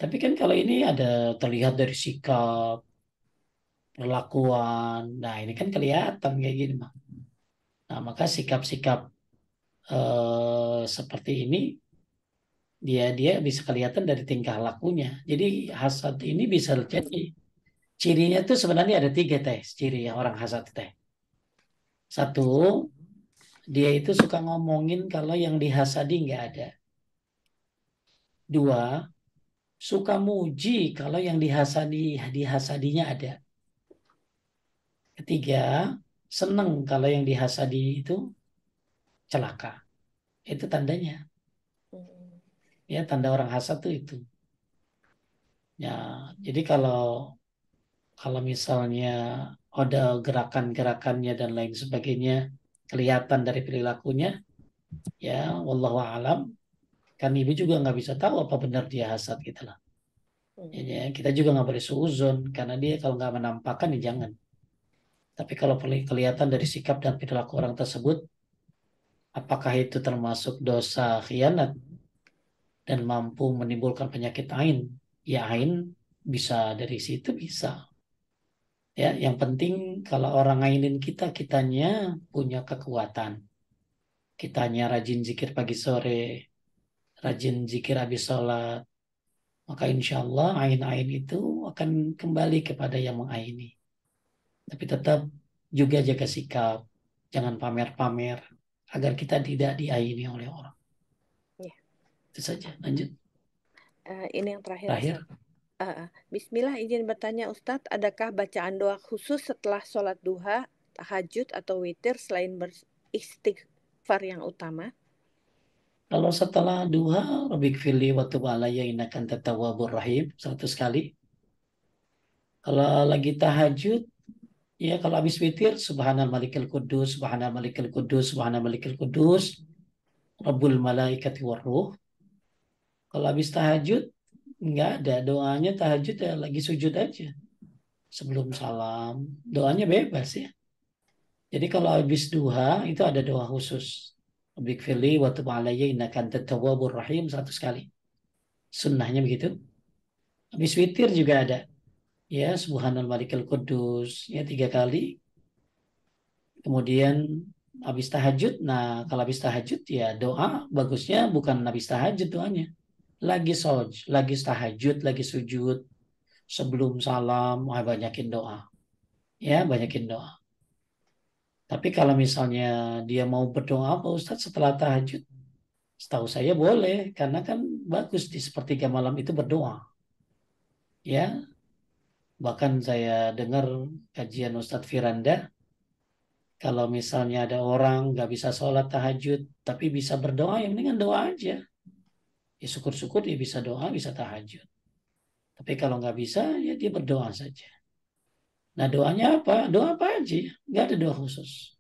Tapi kan kalau ini ada terlihat dari sikap, perlakuan. Nah ini kan kelihatan kayak gini mah. Nah maka sikap-sikap seperti ini dia dia bisa kelihatan dari tingkah lakunya. Jadi hasad ini bisa jadi cirinya tuh sebenarnya ada tiga teh ciri orang hasad teh. Satu, dia itu suka ngomongin kalau yang dihasadi nggak ada. Dua, suka muji kalau yang dihasadinya ada. Ketiga, seneng kalau yang dihasadi itu celaka. Itu tandanya. Hmm. Ya, tanda orang hasad tuh itu. Ya, jadi kalau kalau misalnya ada gerakan-gerakannya dan lain sebagainya kelihatan dari perilakunya, ya, wallahu alam, kan ibu juga nggak bisa tahu apa benar dia hasad gitu lah. Ya, Hmm. ya, kita juga nggak boleh suuzon karena dia kalau nggak menampakkan ya jangan. Tapi kalau kelihatan dari sikap dan perilaku orang tersebut, apakah itu termasuk dosa khianat dan mampu menimbulkan penyakit ain? Ya ain bisa dari situ bisa. Ya, yang penting kalau orang ngainin kita, kitanya punya kekuatan. Kitanya rajin zikir pagi sore, rajin zikir habis sholat, maka insya Allah ain-ain itu akan kembali kepada yang mengaini. Tapi tetap juga jaga sikap, jangan pamer-pamer, agar kita tidak diaini oleh orang. Ya. Itu saja. Lanjut. Ini yang terakhir Terakhir. Ustadz. Bismillah, izin bertanya Ustadz, adakah bacaan doa khusus setelah sholat duha, tahajud atau witir selain beristighfar yang utama? Kalau setelah duha, Rabbik fili wa tub alayya innaka antat tawwabur rahim, 100 kali. Kalau lagi tahajud, ya kalau habis witir, Subhanal Malikil Kudus, Subhanal Malikil Kudus, Subhanal Malikil Kudus, Rabbul Malaikati Warruh. Kalau habis tahajud, nggak ada doanya tahajud ya lagi sujud aja. Sebelum salam, doanya bebas ya. Jadi kalau habis duha, itu ada doa khusus. Rabbik fili wa tub alayya innaka antat tawwabur rahim, 100 kali. Sunnahnya begitu. Habis witir juga ada. Ya, Subhanal Malikil Kudus. Ya, 3 kali. Kemudian habis tahajud. Nah, kalau habis tahajud ya doa bagusnya bukan habis tahajud doanya. Lagi tahajud, lagi sujud. Sebelum salam, banyakin doa. Ya, banyakin doa. Tapi kalau misalnya dia mau berdoa apa Ustaz setelah tahajud? Setahu saya boleh. Karena kan bagus di sepertiga malam itu berdoa. Ya, bahkan saya dengar kajian Ustadz Firanda, kalau misalnya ada orang nggak bisa sholat tahajud, tapi bisa berdoa, yang dengan doa aja. Ya syukur-syukur dia bisa doa, bisa tahajud. Tapi kalau nggak bisa, ya dia berdoa saja. Nah doanya apa? Doa apa aja? Nggak ada doa khusus.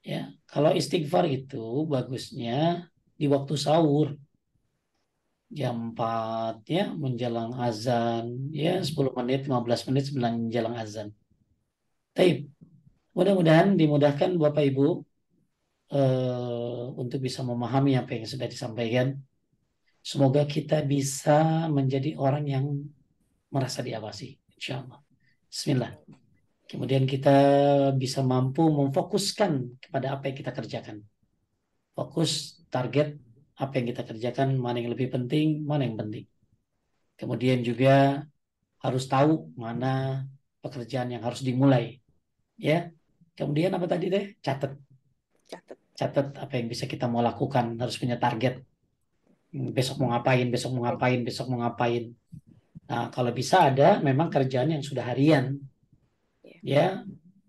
Ya, kalau istighfar itu bagusnya di waktu sahur jam 4 ya menjelang azan ya 10 menit 15 menit sebelum menjelang azan. Taib. Mudah-mudahan dimudahkan Bapak Ibu untuk bisa memahami apa yang sudah disampaikan. Semoga kita bisa menjadi orang yang merasa diawasi, insya Allah. Bismillah. Kemudian kita bisa mampu memfokuskan kepada apa yang kita kerjakan. Fokus, target, apa yang kita kerjakan, mana yang lebih penting, mana yang penting. Kemudian juga harus tahu mana pekerjaan yang harus dimulai. Ya. Kemudian apa tadi deh? Catat. Catat. Catat apa yang bisa kita mau lakukan. Harus punya target. Besok mau ngapain, besok mau ngapain, besok mau ngapain. Nah, kalau bisa ada memang kerjaan yang sudah harian. Ya. Ya,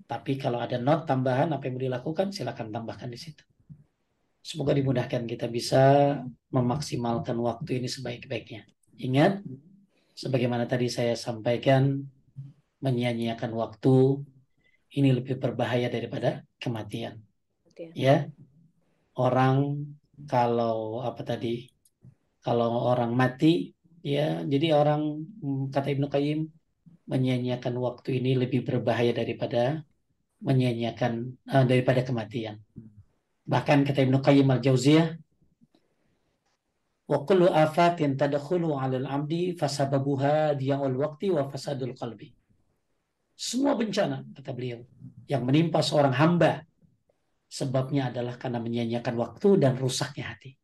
tapi kalau ada note tambahan apa yang mau dilakukan, silakan tambahkan di situ. Semoga dimudahkan kita bisa memaksimalkan waktu ini sebaik-baiknya. Ingat, sebagaimana tadi saya sampaikan, menyia-nyiakan waktu ini lebih berbahaya daripada kematian. Kemudian. Ya, orang kalau apa tadi, kalau orang mati, ya, jadi orang kata Ibnu Qayyim menyia-nyiakan waktu ini lebih berbahaya daripada menyia-nyiakan daripada kematian. Bahkan kata Ibnu Qayyim al-Jauziyah, wa kullu afatin tadkhulu 'alal 'abdi fasababuha diya'ul waqti wa fasadul qalbi. Semua bencana, kata beliau, yang menimpa seorang hamba, sebabnya adalah karena menyia-nyiakan waktu dan rusaknya hati.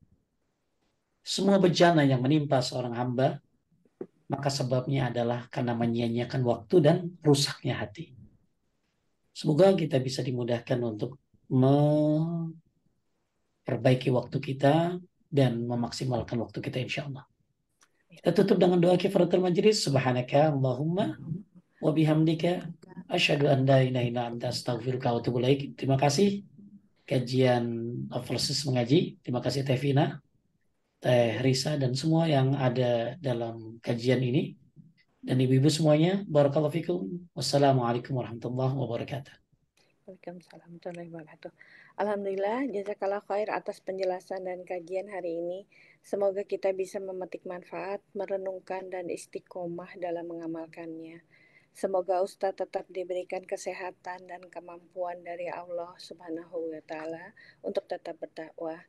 Semua bencana yang menimpa seorang hamba, maka sebabnya adalah karena menyia-nyiakan waktu dan rusaknya hati. Semoga kita bisa dimudahkan untuk memperbaiki waktu kita dan memaksimalkan waktu kita insya Allah. Kita tutup dengan doa kifaratul majlis. Subhanaka Allahumma wa bihamdika asyhadu an la ilaha illa anta astaghfiruka wa atubu ilaik. Terima kasih kajian overseas mengaji. Terima kasih Teh Vina, Teh Risa dan semua yang ada dalam kajian ini dan ibu-ibu semuanya. Barakallahu fikum. Wassalamualaikum warahmatullahi wabarakatuh. Waalaikumsalam warahmatullahi wabarakatuh. Alhamdulillah, jazakallah khair atas penjelasan dan kajian hari ini. Semoga kita bisa memetik manfaat, merenungkan, dan istiqomah dalam mengamalkannya. Semoga Ustadz tetap diberikan kesehatan dan kemampuan dari Allah Subhanahu wa Ta'ala untuk tetap berdakwah.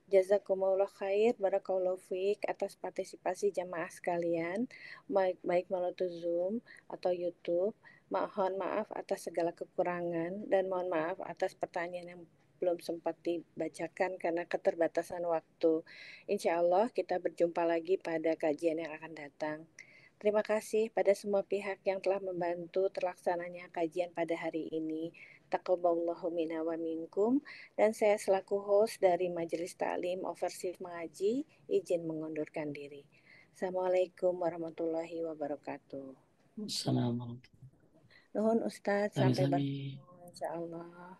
Jazakumullah khair, barakallahu fiik atas partisipasi jamaah sekalian, baik melalui Zoom atau YouTube. Mohon maaf atas segala kekurangan dan mohon maaf atas pertanyaan yang belum sempat dibacakan karena keterbatasan waktu. Insya Allah kita berjumpa lagi pada kajian yang akan datang. Terima kasih pada semua pihak yang telah membantu terlaksananya kajian pada hari ini. Taqabbalallahu minna wa minkum. Dan saya selaku host dari Majelis Taklim Overseas Mengaji, izin mengundurkan diri. Assalamualaikum warahmatullahi wabarakatuh. Assalamualaikum. Nuhun Ustadz, sampai Sami-sami. bertemu insya Allah.